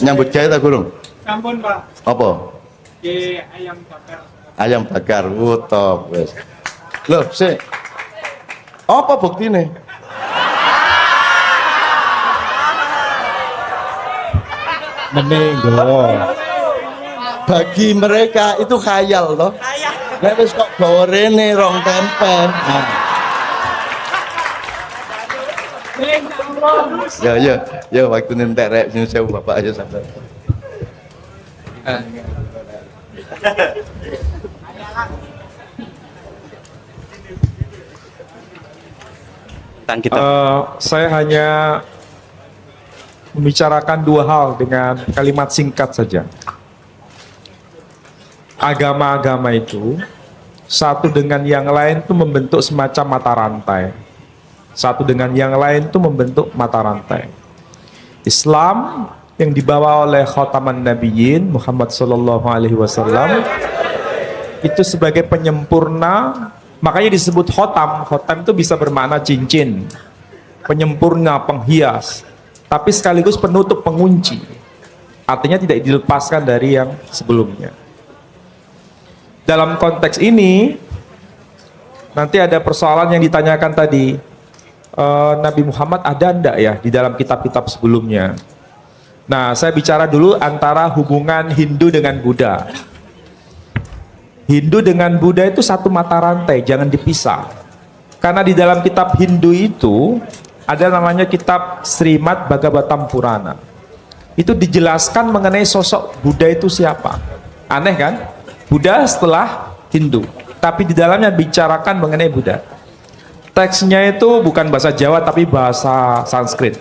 Nyambut gawe ta gurung? Sampun, Pak. Apa? Ayam bakar. Ayam bakar, top wis. Loh, sik. Apa buktine? Menenggo. Bagi mereka itu khayal loh. Nek wis kok gawe rene rong tempe. Nah. Ya waktu nentek rek nyun sewu bapak aja sampai. Tentang kita. Saya hanya membicarakan dua hal dengan kalimat singkat saja. Agama-agama itu satu dengan yang lain itu membentuk semacam mata rantai. Satu dengan yang lain itu membentuk mata rantai. Islam yang dibawa oleh Khataman Nabiyyin Muhammad sallallahu alaihi wasallam itu sebagai penyempurna, makanya disebut khotam. Khotam itu bisa bermakna cincin, penyempurna, penghias, tapi sekaligus penutup, pengunci. Artinya tidak dilepaskan dari yang sebelumnya. Dalam konteks ini nanti ada persoalan yang ditanyakan tadi, Nabi Muhammad ada enggak ya di dalam kitab-kitab sebelumnya. Nah, saya bicara dulu antara hubungan Hindu dengan Buddha. Hindu dengan Buddha itu satu mata rantai, jangan dipisah. Karena di dalam kitab Hindu itu ada namanya kitab Srimad Bhagavatam Purana. Itu dijelaskan mengenai sosok Buddha itu siapa. Aneh kan? Buddha setelah Hindu, tapi di dalamnya bicarakan mengenai Buddha. Teksnya itu bukan bahasa Jawa tapi bahasa Sanskrit.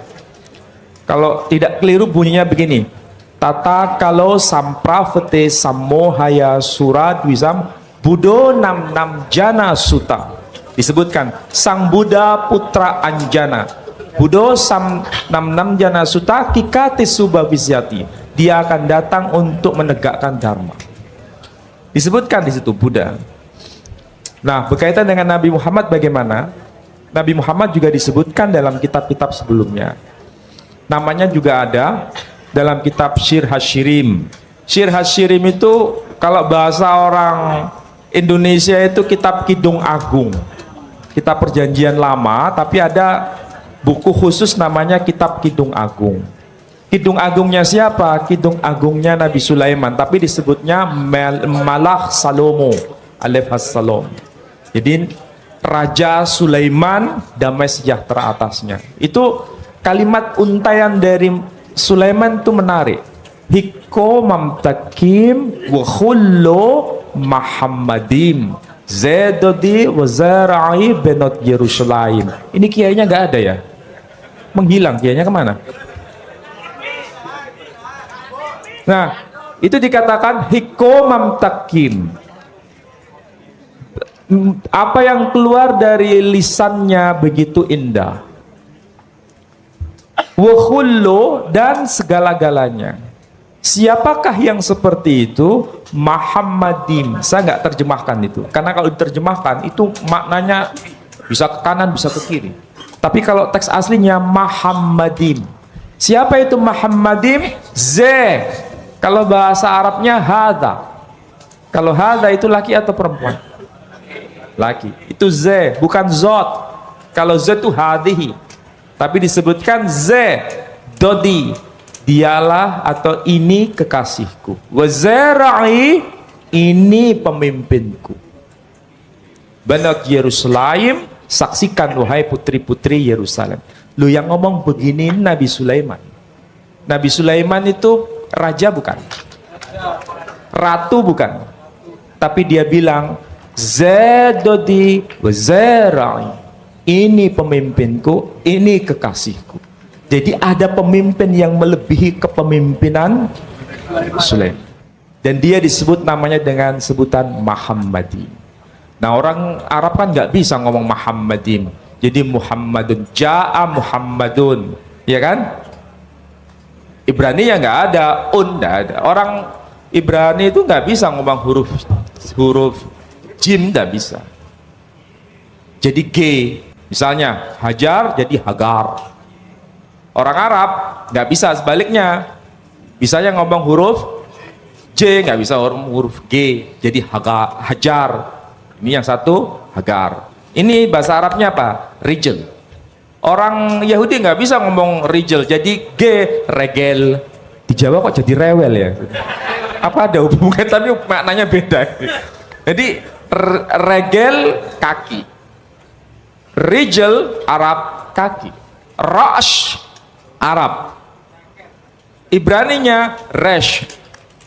Kalau tidak keliru bunyinya begini. Tata kalau sampravete samohaya suradwisam budo nam nam jana suta. disebutkan sang Buddha putra Anjana Budo sam nam jana suta kikati subabisyati, dia akan datang untuk menegakkan dharma. Disebutkan di situ Buddha. Nah, berkaitan dengan Nabi Muhammad bagaimana? Nabi Muhammad juga disebutkan dalam kitab-kitab sebelumnya. Namanya juga ada dalam kitab Syir Hasyirim. Syir Hasyirim itu kalau bahasa orang Indonesia itu kitab Kidung Agung. Kitab Perjanjian Lama, tapi ada buku khusus namanya kitab Kidung Agung. Kidung Agungnya siapa? Kidung Agungnya Nabi Sulaiman, tapi disebutnya Malak Salomo alaihissalam. Jadi Raja Sulaiman, damai sejahtera atasnya. Itu kalimat untaian dari Sulaiman itu menarik. Hiko mamtakim wa khullo Muhammadim Zedodi wa zara'i benot Yerusalem. Ini kiainya nggak ada ya? Menghilang kiainya kemana? Nah, itu dikatakan hiko mamtakim. Apa yang keluar dari lisannya begitu indah. Wa khullo, dan segala-galanya. Siapakah yang seperti itu? Muhammadim. Saya nggak terjemahkan itu, karena kalau diterjemahkan itu maknanya bisa ke kanan bisa ke kiri. Tapi kalau teks aslinya Muhammadim. Siapa itu Muhammadim? Z. Kalau bahasa Arabnya hada. Kalau hada itu laki atau perempuan? Laki. Itu Z, bukan zot. Kalau Z itu hadihi, tapi disebutkan Z, dodi, dialah atau ini kekasihku. Wazara'i, ini pemimpinku. Banat Yerusalem, saksikan wahai putri-putri Yerusalem. Lu yang ngomong begini Nabi Sulaiman. Nabi Sulaiman itu raja bukan? Ratu bukan? Tapi dia bilang Zedodi wazara'i, ini pemimpinku, ini kekasihku. Jadi ada pemimpin yang melebihi kepemimpinan Sulaiman, dan dia disebut namanya dengan sebutan Muhammadi. Nah, orang Arab kan nggak bisa ngomong Muhammadin, jadi Muhammadun, ja'a Muhammadun, ya kan? Ibrani ya nggak ada, nggak ada. Orang Ibrani itu nggak bisa ngomong huruf jim, nggak bisa. Jadi G, misalnya Hajar jadi Hagar. Orang Arab nggak bisa sebaliknya, bisanya ngomong huruf J, nggak bisa huruf G, jadi Hajar. Ini yang satu Hagar. Ini bahasa Arabnya apa? Rijal. Orang Yahudi nggak bisa ngomong rijal, jadi G, regel. Di Jawa kok jadi rewel ya? Apa ada hubungan? Tapi maknanya beda. Jadi regel kaki, rijal Arab kaki, rash Arab, Ibraninya resh.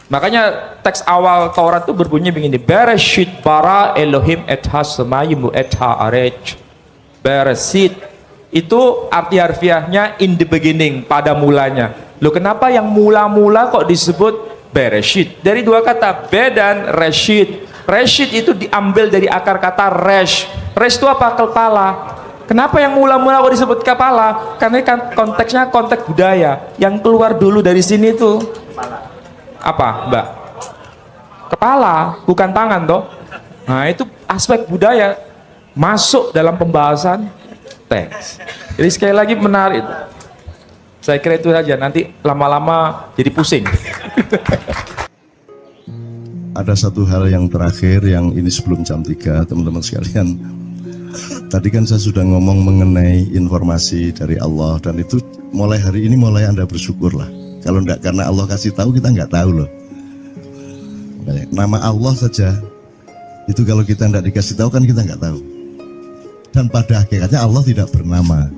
Makanya teks awal Taurat itu berbunyi begini: Bereshit bara Elohim etha semayimu etha arej. Bereshit itu arti harfiahnya in the beginning, pada mulanya. Loh, kenapa yang mula-mula kok disebut Bereshit? Dari dua kata be dan reshit. Reshit itu diambil dari akar kata resh. Resh itu apa? Kepala. Kenapa yang mula-mula kok disebut kepala? Karena kan konteksnya konteks budaya. Yang keluar dulu dari sini tuh apa, Mbak? Kepala, bukan tangan toh. Nah, itu aspek budaya masuk dalam pembahasan teks. Jadi sekali lagi menarik. Saya kira itu saja, nanti lama-lama jadi pusing. Ada satu hal yang terakhir, yang ini sebelum jam 3, teman-teman sekalian. Tadi kan saya sudah ngomong mengenai informasi dari Allah, dan itu mulai hari ini mulai Anda bersyukurlah. Kalau enggak karena Allah kasih tahu, kita enggak tahu loh. Nama Allah saja itu kalau kita enggak dikasih tahu kan kita enggak tahu. Dan pada hakikatnya Allah tidak bernama.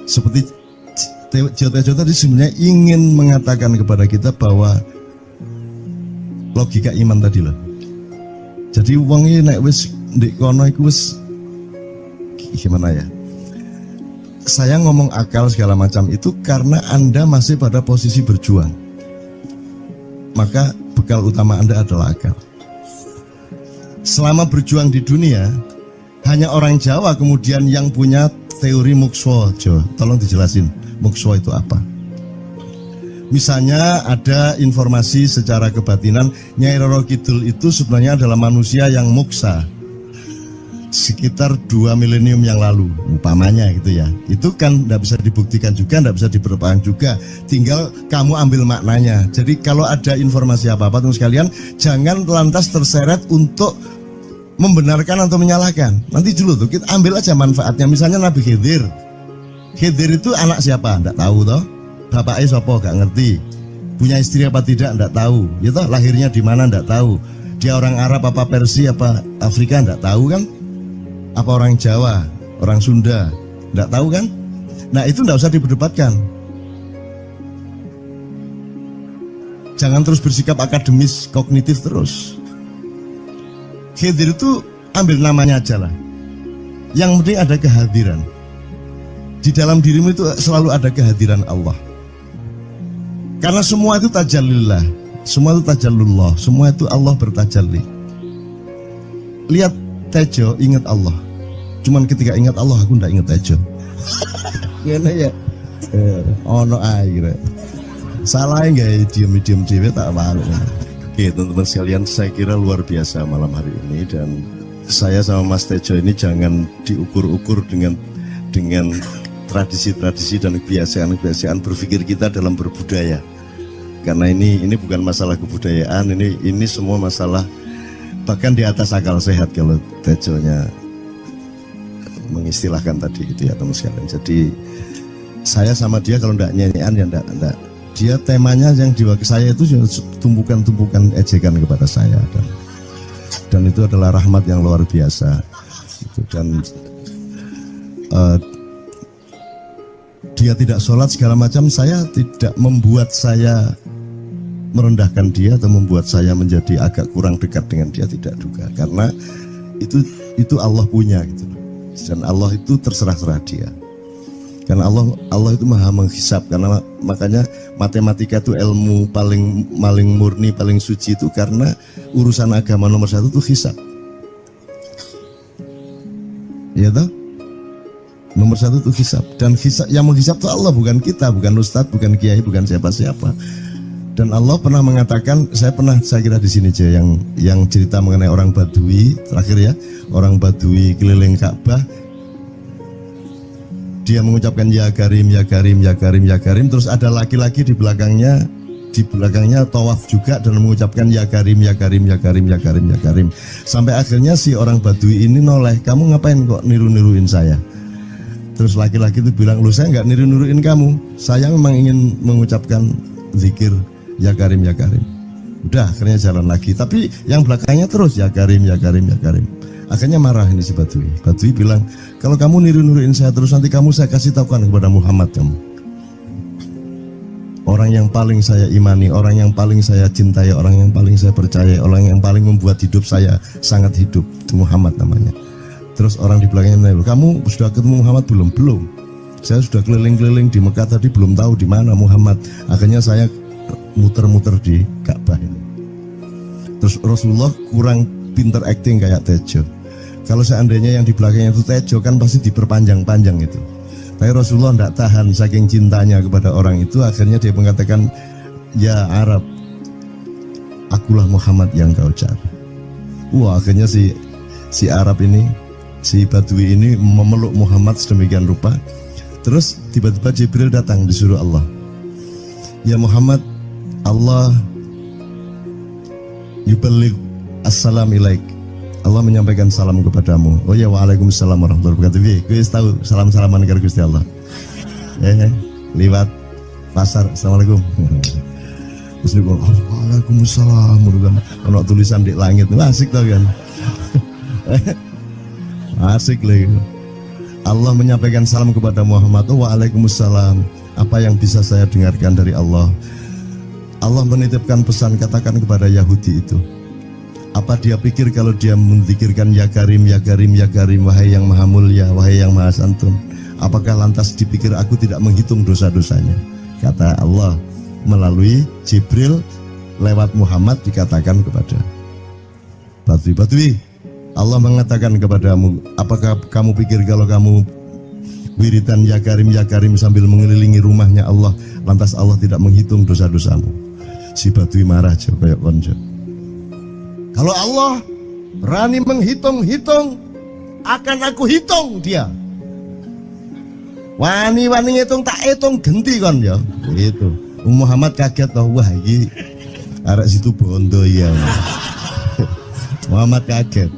Seperti Jojo tadi sebenarnya ingin mengatakan kepada kita bahwa logika iman tadi loh. Jadi wong ini nek wis ndek kono iku wis gimana ya? Saya ngomong akal segala macam itu karena Anda masih pada posisi berjuang. Maka bekal utama Anda adalah akal. Selama berjuang di dunia, hanya orang Jawa kemudian yang punya teori mukswa. Tolong dijelasin, mukswa itu apa? Misalnya ada informasi secara kebatinan Nyai Roro Kidul itu sebenarnya adalah manusia yang muksa sekitar 2 milenium yang lalu, umpamanya gitu ya. Itu kan tidak bisa dibuktikan juga, tidak bisa diperpanjang juga. Tinggal kamu ambil maknanya. Jadi kalau ada informasi apa-apa teman sekalian, jangan lantas terseret untuk membenarkan atau menyalahkan. Nanti dulu tuh kita ambil aja manfaatnya. Misalnya Nabi Khidir. Khidir itu anak siapa? Tidak tahu toh. Bapaknya siapa? Gak ngerti. Punya istri apa tidak? Tidak tahu. Ya toh, lahirnya di mana? Tidak tahu. Dia orang Arab apa Persia apa Afrika? Tidak tahu kan? Apa orang Jawa, orang Sunda? Tidak tahu kan? Nah itu tidak usah diperdebatkan. Jangan terus bersikap akademis, kognitif terus. Khidir itu ambil namanya aja lah. Yang penting ada kehadiran. Di dalam dirimu itu selalu ada kehadiran Allah. Karena semua itu tajallillah, semua itu tajallullah, semua itu Allah bertajalli. Lihat Tejo, ingat Allah. Cuman ketika ingat Allah, aku ndak ingat Tejo. Gimana ya? Ono air. Salah nggak diam-diam cewek tak malu. Oke teman-teman sekalian, saya kira luar biasa malam hari ini, dan saya sama Mas Tejo ini jangan diukur-ukur dengan tradisi-tradisi dan kebiasaan-kebiasaan berpikir kita dalam berbudaya. Karena ini bukan masalah kebudayaan, ini semua masalah bahkan di atas akal sehat kalau Tejonya mengistilahkan tadi gitu ya teman sekalian. Jadi saya sama dia kalau ndak nyanyian ya ndak. Dia temanya yang jiwa ke saya itu tumpukan-tumpukan ejekan kepada saya, dan itu adalah rahmat yang luar biasa. Dan dia tidak sholat segala macam, saya tidak membuat saya merendahkan dia atau membuat saya menjadi agak kurang dekat dengan dia, tidak juga, karena itu Allah punya gitu, dan Allah itu terserah-serah dia, karena Allah itu maha menghisab. Karena makanya matematika itu ilmu paling murni, paling suci itu, karena urusan agama nomor 1 itu hisab, ya toh? Nomor 1 itu hisab, dan hisab, yang menghisab itu Allah, bukan kita, bukan ustadz, bukan kiai, bukan siapa-siapa. Dan Allah pernah mengatakan, saya kira di sini aja yang cerita mengenai orang Badui terakhir ya, orang Badui keliling Ka'bah, dia mengucapkan ya Karim, ya Karim, ya Karim, ya Karim, terus ada laki-laki di belakangnya tawaf juga dan mengucapkan ya Karim, ya Karim, ya Karim, ya Karim, ya Karim, sampai akhirnya si orang Badui ini noleh, kamu ngapain kok niru-niruin saya? Terus laki-laki itu bilang, loh saya nggak niru-niruin kamu, saya memang ingin mengucapkan zikir ya Karim, ya Karim. Udah akhirnya jalan lagi, tapi yang belakangnya terus ya Karim, ya Karim, ya Karim. Akhirnya marah ini si Badui. Badui bilang, kalau kamu niru-niruin saya terus, nanti saya kasih tahukan kepada Muhammad kamu. Orang yang paling saya imani, orang yang paling saya cintai, orang yang paling saya percaya, orang yang paling membuat hidup saya sangat hidup, itu Muhammad namanya. Terus orang di belakangnya nanya, kamu sudah ketemu Muhammad belum? Belum. Saya sudah keliling-keliling di Mekah tadi, belum tahu di mana Muhammad. Akhirnya saya muter-muter di Ka'bah ini. Terus Rasulullah kurang pinter acting kayak Tejo. Kalau seandainya yang di belakangnya itu Tejo, kan pasti diperpanjang-panjang itu. Tapi Rasulullah tidak tahan, saking cintanya kepada orang itu, akhirnya dia mengatakan, ya Arab, akulah Muhammad yang kau cari. Wah, akhirnya si Arab ini, si Badui ini memeluk Muhammad sedemikian rupa. Terus tiba-tiba Jibril datang disuruh Allah, ya Muhammad, Allah yuballigh assalam ilaik, Allah menyampaikan salam kepadamu. Oh ya, waalaikumsalam warahmatullahi wabarakatuh. Gue tahu salam-salaman karo Gusti Allah. Liwat pasar, assalamualaikum. Terus dia bilang, waalaikumsalam, ono tulisan di langit, asik tau kan? Asik lagi. Allah menyampaikan salam kepada Muhammad. Oh, waalaikumsalam. Apa yang bisa saya dengarkan dari Allah? Allah menitipkan pesan, katakan kepada Yahudi itu. Apa dia pikir kalau dia menzikirkan ya Karim, ya Karim, ya Karim, wahai yang maha mulia, wahai yang maha santun, apakah lantas dipikir aku tidak menghitung dosa-dosanya? Kata Allah melalui Jibril lewat Muhammad dikatakan kepada Badui, Allah mengatakan kepadamu, apakah kamu pikir kalau kamu wiridan ya karim sambil mengelilingi rumahnya Allah, lantas Allah tidak menghitung dosa-dosamu? Si Badui marah aja kayak konco. Kalau Allah berani menghitung-hitung, akan aku hitung dia. Wani-wani hitung tak hitung genti kon ya. Gitu. Muhammad kaget toh, wah iki arek situ bondo ya. Muhammad kaget.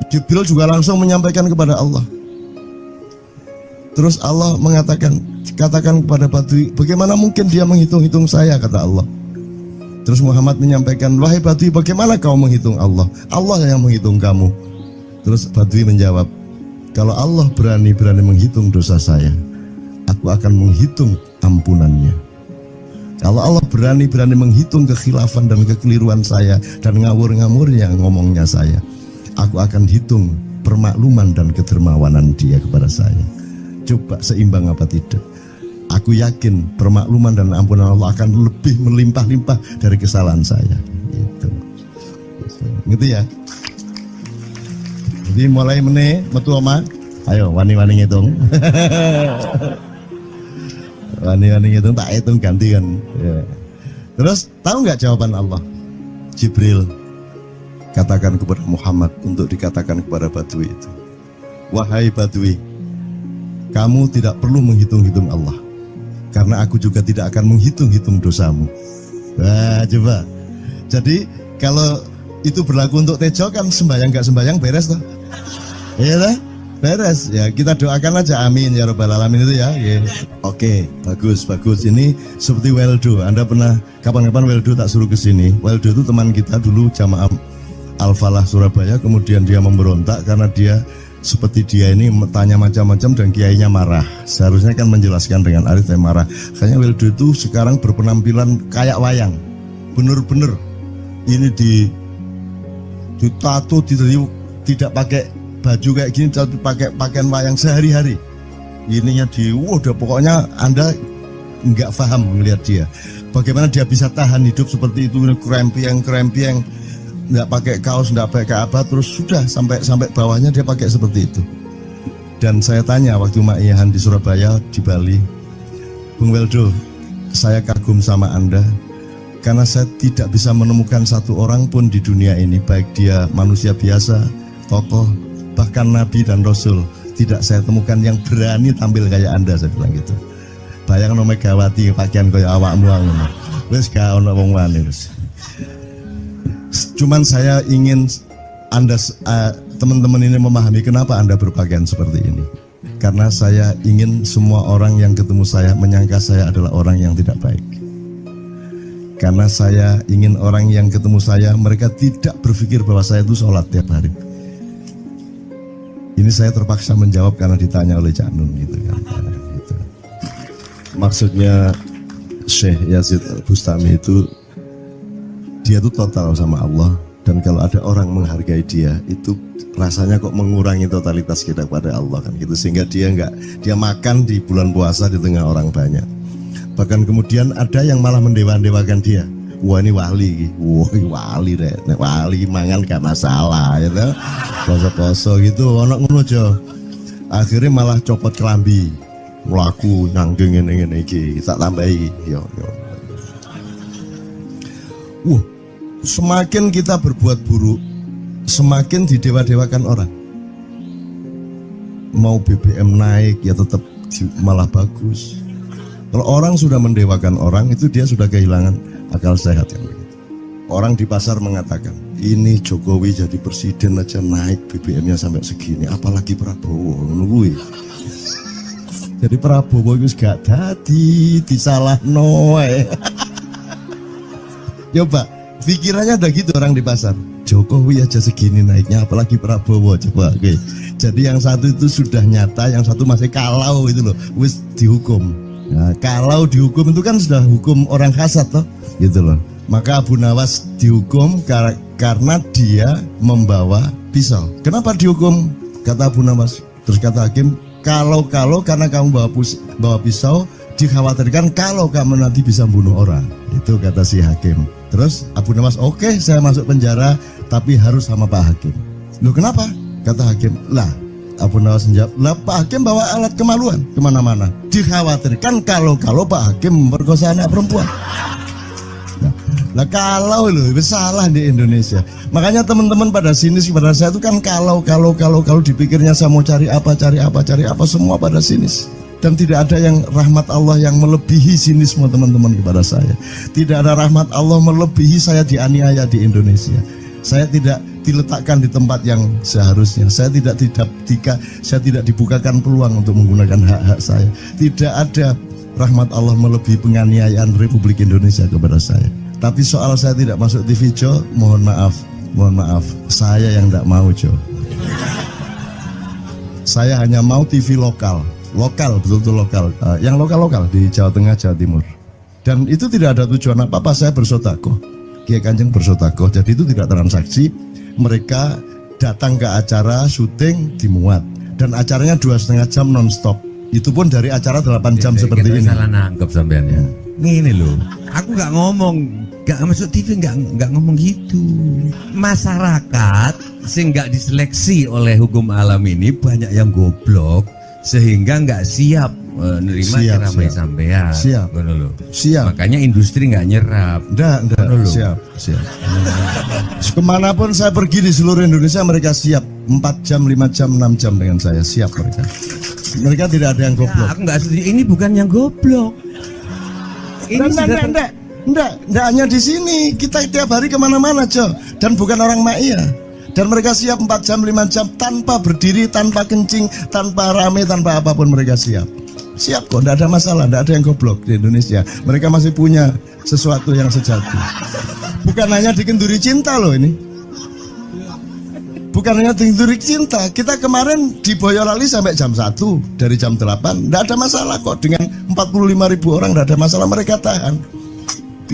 Jibril juga langsung menyampaikan kepada Allah. Terus Allah mengatakan, katakan kepada Badui, bagaimana mungkin dia menghitung-hitung saya, kata Allah. Terus Muhammad menyampaikan, wahai Badui, bagaimana kau menghitung Allah? Allah yang menghitung kamu. Terus Badui menjawab, kalau Allah berani menghitung dosa saya, aku akan menghitung ampunannya. Kalau Allah berani menghitung kekhilafan dan kekeliruan saya dan ngawur-ngawurnya ngomongnya saya, aku akan hitung permakluman dan kedermawanan dia kepada saya. Coba seimbang apa tidak? Aku yakin permakluman dan ampunan Allah akan lebih melimpah-limpah dari kesalahan saya. Gitu ya. Jadi mulai metu oma, ayo wani-wani ngitung. Wani-wani ngitung tak hitung ganti kan. Ya. Terus tahu nggak jawaban Allah? Jibril katakan kepada Muhammad untuk dikatakan kepada Badui itu, wahai Badui, kamu tidak perlu menghitung-hitung Allah, karena aku juga tidak akan menghitung-hitung dosamu. Wah, coba. Jadi kalau itu berlaku untuk Tejo kan sembahyang nggak sembahyang beres toh? Iya lah, beres. Ya kita doakan aja, amin ya robbal alamin itu ya. Oke, bagus. Ini seperti Weldo. Anda pernah kapan-kapan Weldo tak suruh ke sini? Weldo itu teman kita dulu jamaah Al-Falah Surabaya, kemudian dia memberontak karena dia seperti dia ini tanya macam-macam dan kiainya marah. Seharusnya kan menjelaskan dengan arif, tapi marah. Kayaknya Weldo itu sekarang berpenampilan kayak wayang. Bener-bener ini ditato, tidak pakai baju kayak gini, tapi pakai pakaian wayang sehari-hari. Ininya udah pokoknya Anda nggak paham melihat dia. Bagaimana dia bisa tahan hidup seperti itu, krempieng, nggak pakai kaos, nggak pakai apa, terus sudah sampai bawahnya dia pakai seperti itu. Dan saya tanya waktu Ma'iyahan di Surabaya, di Bali, Bung Weldo, saya kagum sama Anda karena saya tidak bisa menemukan satu orang pun di dunia ini, baik dia manusia biasa, tokoh, bahkan Nabi dan Rasul, tidak saya temukan yang berani tampil kayak Anda, saya bilang gitu. Bayang no Megawati pakaian kayak awakmu ngono. Wis gak ono wong wani wis. Cuman saya ingin Anda teman-teman ini memahami kenapa Anda berpakaian seperti ini. Karena saya ingin semua orang yang ketemu saya menyangka saya adalah orang yang tidak baik. Karena saya ingin orang yang ketemu saya, mereka tidak berpikir bahwa saya itu sholat tiap hari. Ini saya terpaksa menjawab karena ditanya oleh Cak Nun gitu kan. Gitu. Maksudnya Syekh Yazid Bustami itu, dia itu total sama Allah, dan kalau ada orang menghargai dia itu rasanya kok mengurangi totalitas kita kepada Allah kan gitu, sehingga dia makan di bulan puasa di tengah orang banyak. Bahkan kemudian ada yang malah mendewa-dewakan dia. Wah ini wali, wali deh, wali mangan gak masalah, ya gitu. Poso-poso gitu, ono ngono aja. Akhirnya malah copot kelambi, melaku nanggeng ini iki, tak tambahi, yo. Semakin kita berbuat buruk, semakin didewa-dewakan orang. Mau BBM naik ya tetap malah bagus. Kalau orang sudah mendewakan orang, itu dia sudah kehilangan akal sehat yang begitu. Orang di pasar mengatakan, ini Jokowi jadi presiden aja naik BBM-nya sampai segini, apalagi Prabowo nungguin. Jadi Prabowo itu gak dadi disalah noe. Coba pikirannya udah gitu orang di pasar. Jokowi aja segini naiknya, apalagi Prabowo, coba. Oke. Jadi yang satu itu sudah nyata, yang satu masih kalau itu loh, wis dihukum. Nah, kalau dihukum itu kan sudah hukum orang kasat toh, gitu loh. Maka Abu Nawas dihukum karena dia membawa pisau. Kenapa dihukum? Kata Abu Nawas. Terus kata hakim, kalau karena kamu bawa pisau, dikhawatirkan kalau kamu nanti bisa bunuh orang. Itu kata si hakim. Terus Abu Nawas, oke, saya masuk penjara tapi harus sama Pak Hakim. Loh kenapa? Kata Hakim, lah Abu Nawas menjawab, lah Pak Hakim bawa alat kemaluan kemana-mana. Dikhawatirkan kalau Pak Hakim memperkosa anak perempuan. Lah kalau loh, salah di Indonesia. Makanya teman-teman pada sinis kepada saya itu kan kalau dipikirnya saya mau cari apa semua pada sinis. Dan tidak ada yang rahmat Allah yang melebihi sinisme teman-teman kepada saya. Tidak ada rahmat Allah melebihi saya dianiaya di Indonesia. Saya tidak diletakkan di tempat yang seharusnya. Saya tidak dibukakan peluang untuk menggunakan hak-hak saya. Tidak ada rahmat Allah melebihi penganiayaan Republik Indonesia kepada saya. Tapi soal saya tidak masuk TV Jo, mohon maaf, saya yang tidak mau Jo. Saya hanya mau TV lokal, betul-betul lokal, yang lokal di Jawa Tengah, Jawa Timur. Dan itu tidak ada tujuan apa-apa, saya bersodakoh, Kiai Kanjeng bersodakoh, jadi itu tidak transaksi. Mereka datang ke acara syuting dimuat, dan acaranya 2,5 jam non-stop. Itu pun dari acara 8 jam seperti ini. Salah nangkep sampean ya. Ini loh, aku nggak ngomong, nggak masuk TV, nggak ngomong gitu. Masyarakat sing nggak diseleksi oleh hukum alam ini banyak yang goblok sehingga nggak siap menerima ceramah sampean. Siap. Siap. Makanya industri nggak nyerap. Enggak. Siap. Kemanapun saya pergi di seluruh Indonesia mereka siap. 4 jam, 5 jam, 6 jam dengan saya siap mereka. Mereka tidak ada yang goblok. Ya, aku nggak setuju. Ini bukan yang goblok. Enggak hanya di sini, kita tiap hari kemana-mana Jo, dan bukan orang Ma'iyah. Dan mereka siap 4 jam, 5 jam tanpa berdiri, tanpa kencing, tanpa rame, tanpa apapun mereka siap. Siap kok, enggak ada masalah, enggak ada yang goblok di Indonesia. Mereka masih punya sesuatu yang sejati. Bukan hanya dikenduri cinta loh ini. Bukan hanya dikenduri cinta, kita kemarin di Boyolali sampai jam 1, dari jam 8, enggak ada masalah kok. Dengan 45.000 orang enggak ada masalah, mereka tahan,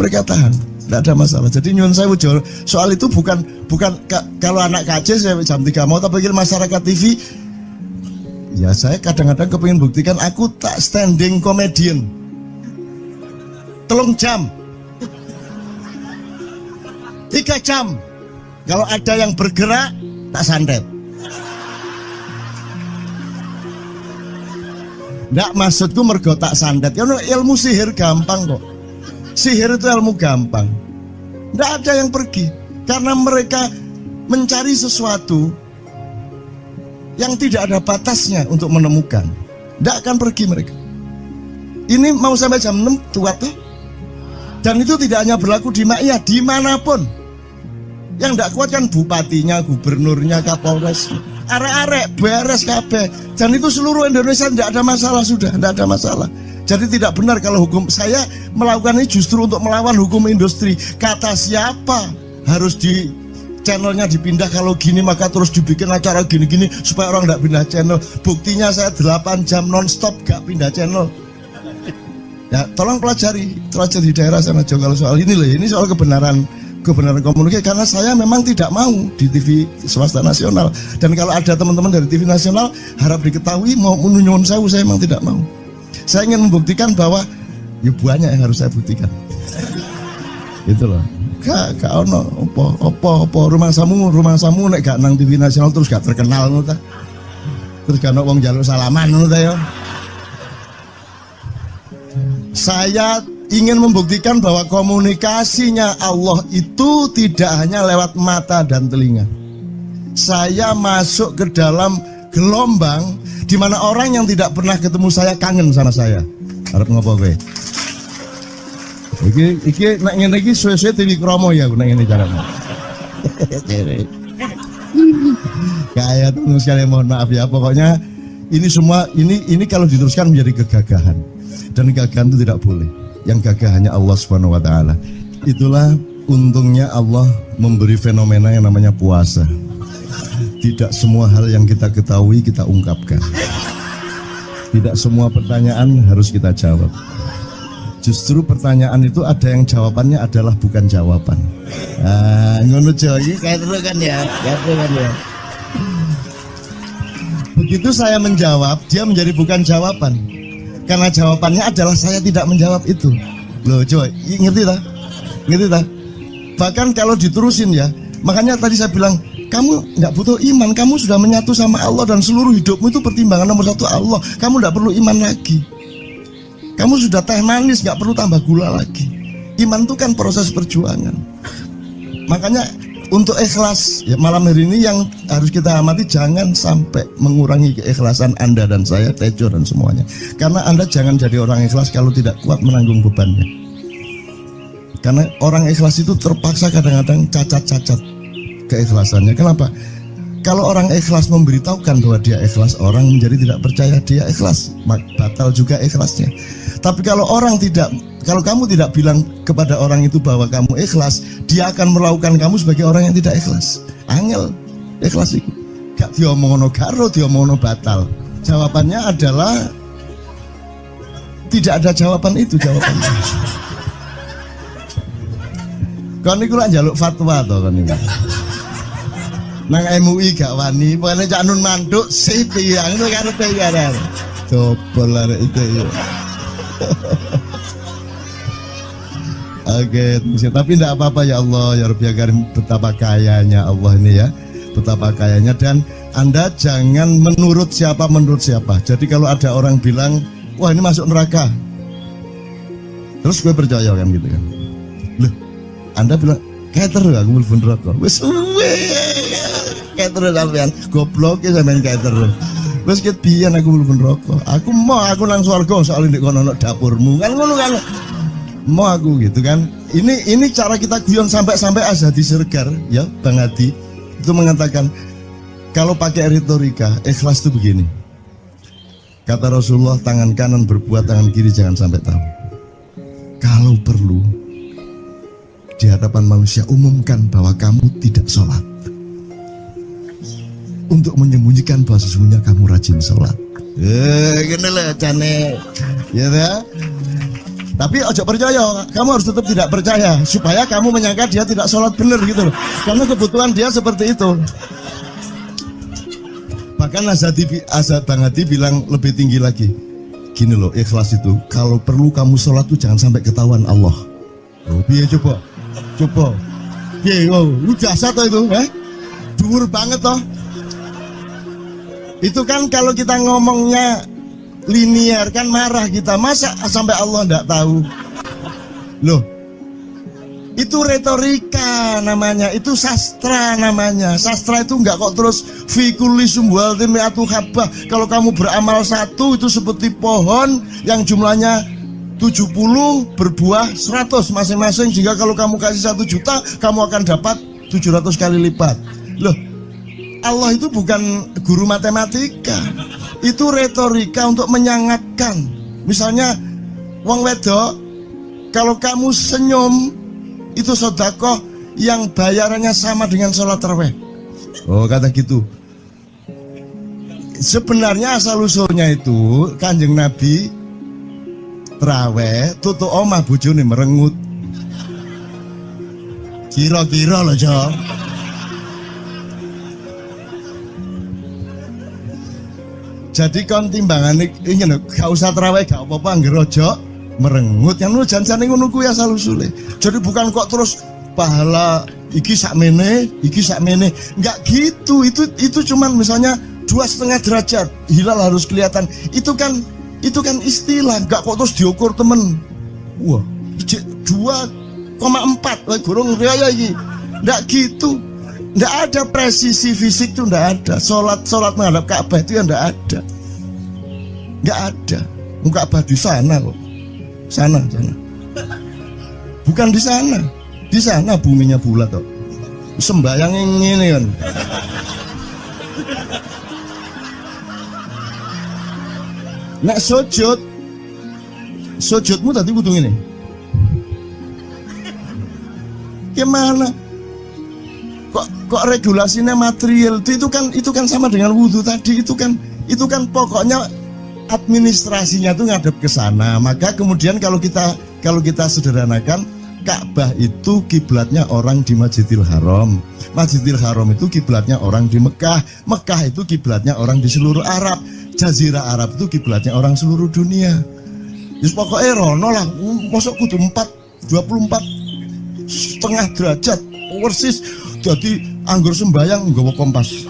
enggak ada masalah. Jadi nyuwun sewu soal itu bukan kalau anak KJ saya jam 3 mau, tapi pikir masyarakat TV. Ya saya kadang-kadang kepingin buktikan aku tak standing comedian 3 jam 3 jam. Kalau ada yang bergerak tak santet. Nggak, maksudku mergo tak santet. Ilmu sihir gampang kok. Sihir itu ilmu gampang. Nggak ada yang pergi karena mereka mencari sesuatu yang tidak ada batasnya untuk menemukan. Nggak akan pergi mereka. Ini mau sampai jam 6 tuat tuh. Dan itu tidak hanya berlaku di Ma'iyah, dimanapun. Yang tidak kuat kan bupatinya, gubernurnya, kapolres, arek-arek beres kabeh. Dan itu seluruh Indonesia tidak ada masalah, sudah tidak ada masalah. Jadi tidak benar kalau hukum saya melakukan ini justru untuk melawan hukum industri. Kata siapa harus di channelnya dipindah, kalau gini maka terus dibikin acara gini-gini supaya orang tidak pindah channel. Buktinya saya 8 jam non-stop gak pindah channel. Ya tolong pelajari di daerah sana juga kalau soal ini loh. Ini soal kebenaran komunikasi, karena saya memang tidak mau di TV swasta nasional. Dan kalau ada teman-teman dari TV nasional harap diketahui mau menunyun saya memang tidak mau. Saya ingin membuktikan bahwa ya banyak yang harus saya buktikan. Itu loh. Gak ono opo rumah samu nek gak nang TV nasional terus gak terkenal ngono ta. Terus gak ono wong njaluk salaman ngono ta ya. Saya ingin membuktikan bahwa komunikasinya Allah itu tidak hanya lewat mata dan telinga. Saya masuk ke dalam gelombang di mana orang yang tidak pernah ketemu saya kangen sama saya. Arep ngopo kowe? Iki nek ngene iki suwe-suwe TV Kromo ya nek ngene carane. Kayak terus sekali mohon maaf ya, pokoknya ini semua ini kalau diteruskan menjadi kegagahan. Dan kegagahan itu tidak boleh. Yang gagah hanya Allah Subhanahu wa taala. Itulah untungnya Allah memberi fenomena yang namanya puasa. Tidak semua hal yang kita ketahui kita ungkapkan. Tidak semua pertanyaan harus kita jawab. Justru pertanyaan itu ada yang jawabannya adalah bukan jawaban. Ngono iki kayak terus kan ya. Begitu saya menjawab, dia menjadi bukan jawaban. Karena jawabannya adalah saya tidak menjawab itu. Loh coy, ngerti tak? Bahkan kalau diterusin ya, Makanya tadi saya bilang, kamu nggak butuh iman, kamu sudah menyatu sama Allah dan seluruh hidupmu itu pertimbangan nomor satu Allah. Kamu nggak perlu iman lagi. Kamu sudah teh manis, nggak perlu tambah gula lagi. Iman itu kan proses perjuangan. Makanya untuk ikhlas ya, malam hari ini yang harus kita amati, jangan sampai mengurangi keikhlasan Anda dan saya, Tejo dan semuanya. Karena Anda jangan jadi orang ikhlas kalau tidak kuat menanggung bebannya. Karena orang ikhlas itu terpaksa kadang-kadang cacat-cacat keikhlasannya. Kenapa? Kalau orang ikhlas memberitahukan bahwa dia ikhlas, orang menjadi tidak percaya dia ikhlas, batal juga ikhlasnya. Tapi kalau kamu tidak bilang kepada orang itu bahwa kamu ikhlas, dia akan melakukan kamu sebagai orang yang tidak ikhlas. Angel ikhlas itu gak diomongno karo, diomongno batal. Jawabannya adalah tidak ada jawaban itu jawabannya. Kon niku lak njaluk fatwa to kon niku. Nang MUI gak wani, pokoknya Cak Nun manduk sip ya, ngono karepe ya. Coba lah itu ya. Oke, tapi tidak apa-apa ya Allah, ya Rabbi ya Karim, betapa kayanya Allah ini ya, betapa kayanya. Dan Anda jangan menurut siapa. Jadi kalau ada orang bilang, wah ini masuk neraka, terus gue percaya kan gitu kan. Loh, Anda bilang, kater aku mlebu neraka. Wis kater sampean, goblok ya sampean kater. Wis ket biyen aku mlebu neraka. Aku nang swarga soal ndek kono dapurmu. Kan ngono kan. Mau aku gitu kan. Ini cara kita guyon sampai Azhadi Siregar ya Bang Hadi itu mengatakan kalau pakai retorika ikhlas itu begini. Kata Rasulullah, tangan kanan berbuat, tangan kiri jangan sampai tahu. Kalau perlu di hadapan manusia umumkan bahwa kamu tidak sholat, untuk menyembunyikan bahwa sesungguhnya kamu rajin sholat. Gini lah cane ya dah. Tapi ojo percaya, kamu harus tetap tidak percaya supaya kamu menyangka dia tidak sholat benar gitu loh. Karena kebutuhan dia seperti itu. Bahkan Bang Hadi bilang lebih tinggi lagi. Gini loh, ikhlas itu kalau perlu kamu sholat tuh jangan sampai ketahuan Allah. Oh, biar coba. Biar, lu jasa toh itu, dhuwur banget toh. Itu kan kalau kita ngomongnya linear kan marah kita, masa sampai Allah enggak tahu. Loh, itu retorika namanya, itu sastra namanya. Sastra itu enggak kok terus fi kulli sumbuhatin mi'atu habbah. Kalau kamu beramal satu itu seperti pohon yang jumlahnya 70 berbuah 100 masing-masing. Jika kalau kamu kasih 1 juta, kamu akan dapat 700 kali lipat. Loh, Allah itu bukan guru matematika. Itu retorika untuk menyangatkan. Misalnya wong wedok, kalau kamu senyum itu sedekah yang bayarannya sama dengan sholat tarawih. Oh, kata gitu. Sebenarnya asal usulnya itu Kanjeng Nabi tarawih tutuk omah bojone merengut. Kira-kira loh, Jo. Jadi kon timbangan ini gak usah terawih gak apa-apa angger aja merengut yang lu janjane ngono kuwi asal usule. Jadi bukan kok terus pahala iki sakmene enggak gitu. Itu cuman misalnya 2,5 derajat hilal harus kelihatan. Itu kan istilah, enggak kok terus diukur temen. Wah, 2,4 gorong riaya iki. Enggak gitu. Nggak ada presisi fisik tuh, nggak ada. Sholat menghadap Ka'bah itu ya nggak ada. Nggak ada. Ka'bah di sana kok. Sana. Bukan di sana. Di sana buminya bulat kok. Sembayang ini kan. Nek sujudmu tadi kudu ini. Gimana? Kok regulasinya material itu kan sama dengan wudhu tadi. Itu kan pokoknya administrasinya tuh ngadep ke sana. Maka kemudian kalau kita sederhanakan, Ka'bah itu kiblatnya orang di Masjidil Haram. Masjidil Haram itu kiblatnya orang di Mekah. Mekah itu kiblatnya orang di seluruh Arab. Jazirah Arab itu kiblatnya orang seluruh dunia. Jadi pokoknya rono lah. Masuk kudu 24,5 derajat persis Jadi anggur sembayang nggawa kompas.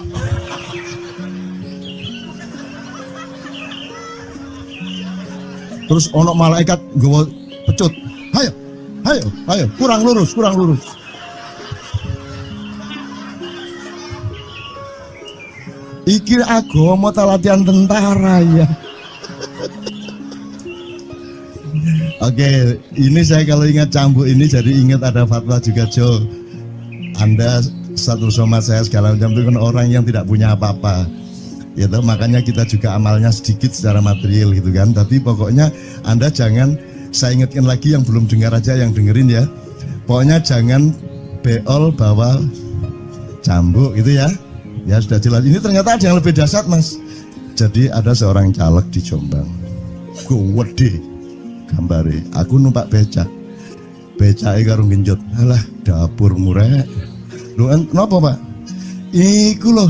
Terus ono malaikat nggawa pecut. Hayo, hayo, hayo, kurang lurus, kurang lurus. Iki agama ta latihan tentara ya. Oke, ini saya kalau ingat cambuk ini jadi ingat ada fatwa juga Jo. Anda satu somad saya segala macam itu kan orang yang tidak punya apa-apa. Ya toh, makanya kita juga amalnya sedikit secara material gitu kan. Tapi pokoknya Anda jangan, saya ingatkan lagi yang belum dengar aja yang dengerin ya. Pokoknya jangan beol bawa cambuk gitu ya. Ya sudah jelas. Ini ternyata ada yang lebih dahsyat Mas. Jadi ada seorang caleg di Jombang. Gede gambare. Aku numpak becak. Becake karo genjot. Alah dapur murek. Lho napa Pak? Iku lho.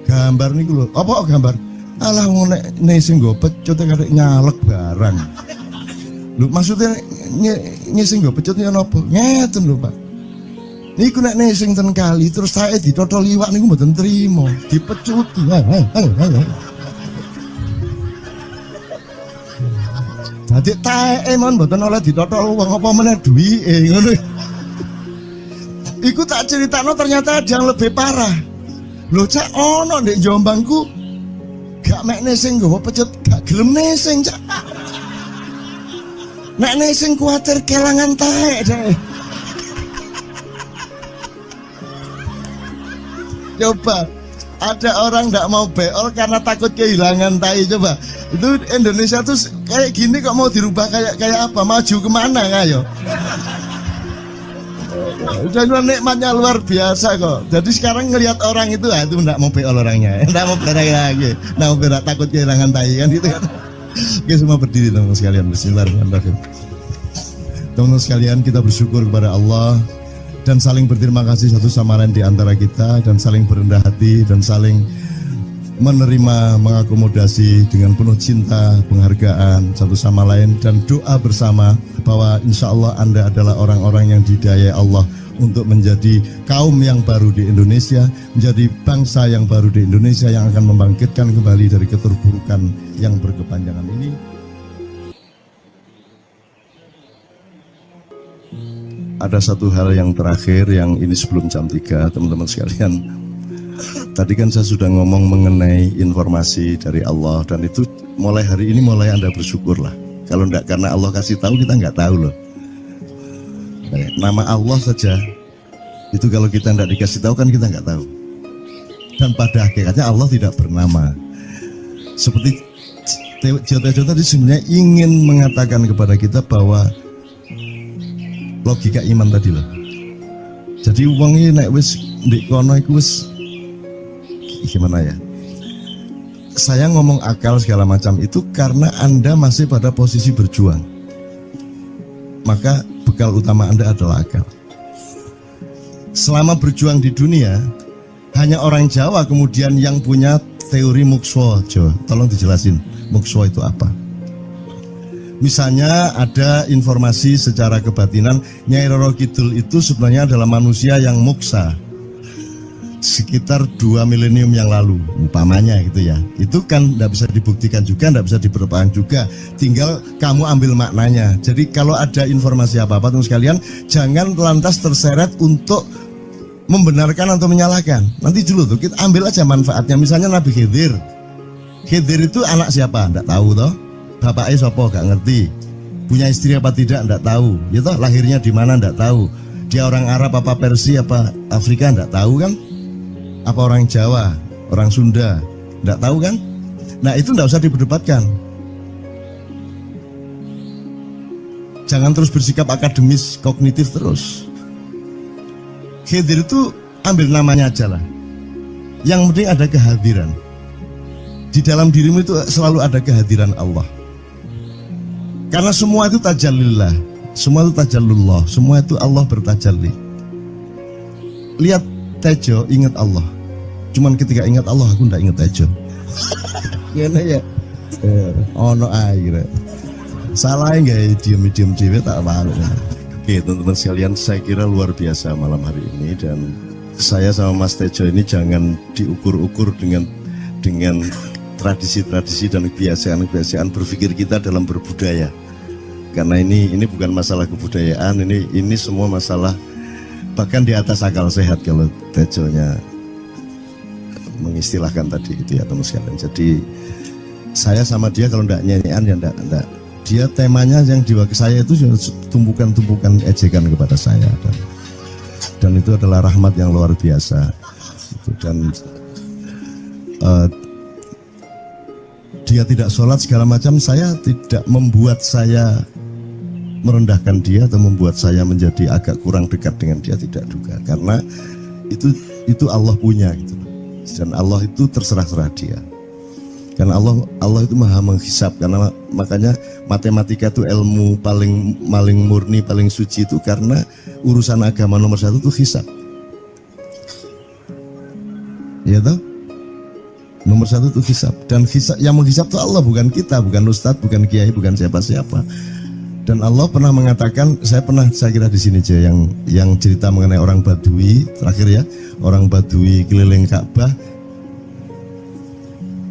Gambar niku lho. Apa gambar? Alah wong nek sing nggo pecut karek nyalek barang. Lho maksudnya sing nggo pecut ya napa? Ngeten lho Pak. Niku nek sing ten kali terus saya ditotol iwak niku mboten trimo, dipecuti. Dadi taeke mon mboten oleh ditotol wong apa meneh duwike ngono. Iku tak critakno ternyata ada yang lebih parah. Lho cak ono ndek Jombangku gak mek nesing nggawa pecut, gak gelem nesing cak. Nek nesing kuwatir kelangan taek deh. Coba ada orang nggak mau beol karena takut kehilangan tai. Coba itu Indonesia tuh kayak gini kok mau dirubah kayak apa? Maju kemana ayo? Dan nikmatnya luar biasa kok. Jadi sekarang ngelihat orang itu itu nggak mau beol orangnya, nggak mau berak lagi, nggak mau berak takut kehilangan tai kan gitu kan? Oke semua berdiri teman-teman sekalian. Bismillahirrahmanirrahim. Teman-teman sekalian kita bersyukur kepada Allah dan saling berterima kasih satu sama lain di antara kita dan saling berendah hati dan saling menerima, mengakomodasi dengan penuh cinta, penghargaan satu sama lain dan doa bersama bahwa insya Allah Anda adalah orang-orang yang didayai Allah untuk menjadi kaum yang baru di Indonesia, menjadi bangsa yang baru di Indonesia yang akan membangkitkan kembali dari keterpurukan yang berkepanjangan ini. Ada satu hal yang terakhir yang ini sebelum jam 3 teman-teman sekalian. Tadi kan saya sudah ngomong mengenai informasi dari Allah dan itu mulai hari ini mulai Anda bersyukurlah. Kalau enggak karena Allah kasih tahu kita enggak tahu loh. Nama Allah saja itu kalau kita enggak dikasih tahu kan kita enggak tahu. Dan pada hakikatnya Allah tidak bernama. Seperti Jota tadi sebenarnya ingin mengatakan kepada kita bahwa logika iman tadi loh. Jadi wong iki nek wis ndek kono iku wis gimana ya? Saya ngomong akal segala macam itu karena Anda masih pada posisi berjuang. Maka bekal utama Anda adalah akal. Selama berjuang di dunia, hanya orang Jawa kemudian yang punya teori mukswa. Jawa, tolong dijelasin mukswa itu apa? Misalnya ada informasi secara kebatinan Nyai Roro Kidul itu sebenarnya adalah manusia yang muksa sekitar 2 milenium yang lalu umpamanya gitu ya. Itu kan tidak bisa dibuktikan juga, tidak bisa diperpanjang juga, tinggal kamu ambil maknanya. Jadi kalau ada informasi apa-apa teman sekalian jangan lantas terseret untuk membenarkan atau menyalahkan. Nanti dulu tuh kita ambil aja manfaatnya. Misalnya Nabi Khidir itu anak siapa? Tidak tahu toh. Bapaknya siapa? Gak ngerti. Punya istri apa tidak? Tidak tahu. Ya toh, lahirnya di mana? Tidak tahu. Dia orang Arab apa Persia apa Afrika? Tidak tahu kan? Apa orang Jawa? Orang Sunda? Tidak tahu kan? Nah itu tidak usah diperdebatkan. Jangan terus bersikap akademis, kognitif terus. Khidir itu ambil namanya aja lah. Yang penting ada kehadiran. Di dalam dirimu itu selalu ada kehadiran Allah. Karena semua itu tajallillah, semua itu tajallullah, semua itu Allah bertajalli. Lihat Tejo, ingat Allah. Cuman ketika ingat Allah, aku ndak ingat Tejo. Gimana ya? Ono air. Salah nggak diem cewek tak malu. Oke teman-teman sekalian, saya kira luar biasa malam hari ini dan saya sama Mas Tejo ini jangan diukur-ukur dengan tradisi-tradisi dan kebiasaan-kebiasaan berpikir kita dalam berbudaya. Karena ini bukan masalah kebudayaan, ini semua masalah bahkan di atas akal sehat kalau Tejonya mengistilahkan tadi gitu ya teman sekalian. Jadi saya sama dia kalau enggak nyanyian ya enggak. Dia temanya yang jiwa ke saya itu tumpukan-tumpukan ejekan kepada saya dan itu adalah rahmat yang luar biasa. Dan dia tidak sholat segala macam, saya tidak membuat saya merendahkan dia atau membuat saya menjadi agak kurang dekat dengan dia, tidak juga, karena itu Allah punya gitu. Dan Allah itu terserah-serah dia, karena Allah itu maha menghisap. Karena makanya matematika itu ilmu paling murni, paling suci itu karena urusan agama nomor satu itu hisap, ya toh? Nomor satu itu hisap, dan hisap, yang menghisap itu Allah, bukan kita, bukan ustadz, bukan kiai, bukan siapa-siapa. Dan Allah pernah mengatakan, saya kira di sini aja yang cerita mengenai orang Badui terakhir ya, orang Badui keliling Ka'bah,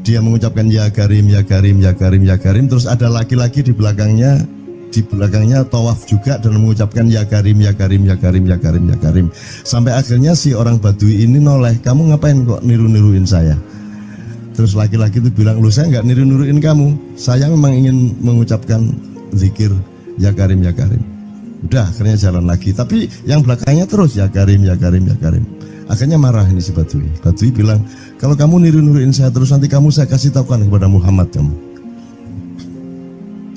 dia mengucapkan ya Karim, ya Karim, ya Karim, ya Karim, terus ada laki-laki di belakangnya tawaf juga dan mengucapkan ya Karim, ya Karim, ya Karim, ya Karim, ya Karim, sampai akhirnya si orang Badui ini noleh, kamu ngapain kok niru-niruin saya? Terus laki-laki itu bilang, lu saya nggak niru-niruin kamu, saya memang ingin mengucapkan zikir ya Karim, ya Karim. Udah, akhirnya jalan lagi, tapi yang belakangnya terus ya Karim, ya Karim, ya Karim. Akhirnya marah ini si Badui. Badui bilang, kalau kamu niru-niruin saya terus, nanti saya kasih tahukan kepada Muhammad kamu.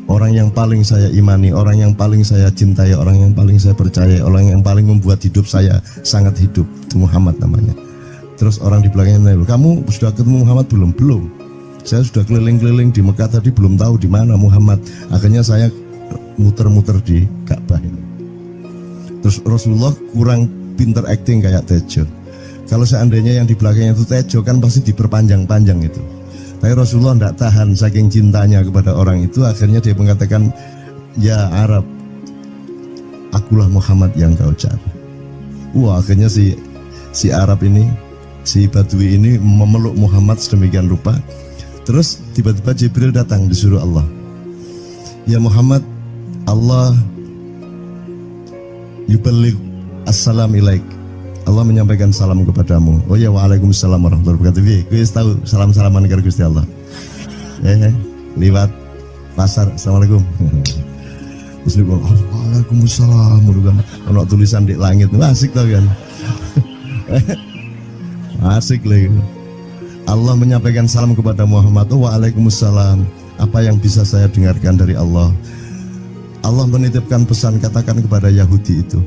Orang yang paling saya imani, orang yang paling saya cintai, orang yang paling saya percaya, orang yang paling membuat hidup saya sangat hidup, itu Muhammad namanya. Terus orang di belakangnya nanya, kamu sudah ketemu Muhammad belum? Belum. Saya sudah keliling-keliling di Mekah tadi, belum tahu di mana Muhammad. Akhirnya saya muter-muter di Ka'bah ini. Terus Rasulullah kurang pinter acting kayak Tejo. Kalau seandainya yang di belakangnya itu Tejo kan pasti diperpanjang-panjang itu. Tapi Rasulullah tidak tahan saking cintanya kepada orang itu, akhirnya dia mengatakan, ya Arab, akulah Muhammad yang kau cari. Wah, akhirnya si Arab ini, si Badui ini memeluk Muhammad sedemikian rupa. Terus tiba-tiba Jibril datang disuruh Allah, ya Muhammad, Allah yuballigh assalam ilaik, Allah menyampaikan salam kepadamu. Oh ya, waalaikumsalam warahmatullahi wabarakatuh. Gue tahu salam-salaman karo Gusti Allah. Liwat pasar, assalamualaikum. Terus dia bilang, waalaikumsalam. Ono tulisan di langit, asik tau kan? Asik lagi. Allah menyampaikan salam kepada Muhammad. Oh, waalaikumsalam. Apa yang bisa saya dengarkan dari Allah? Allah menitipkan pesan, katakan kepada Yahudi itu,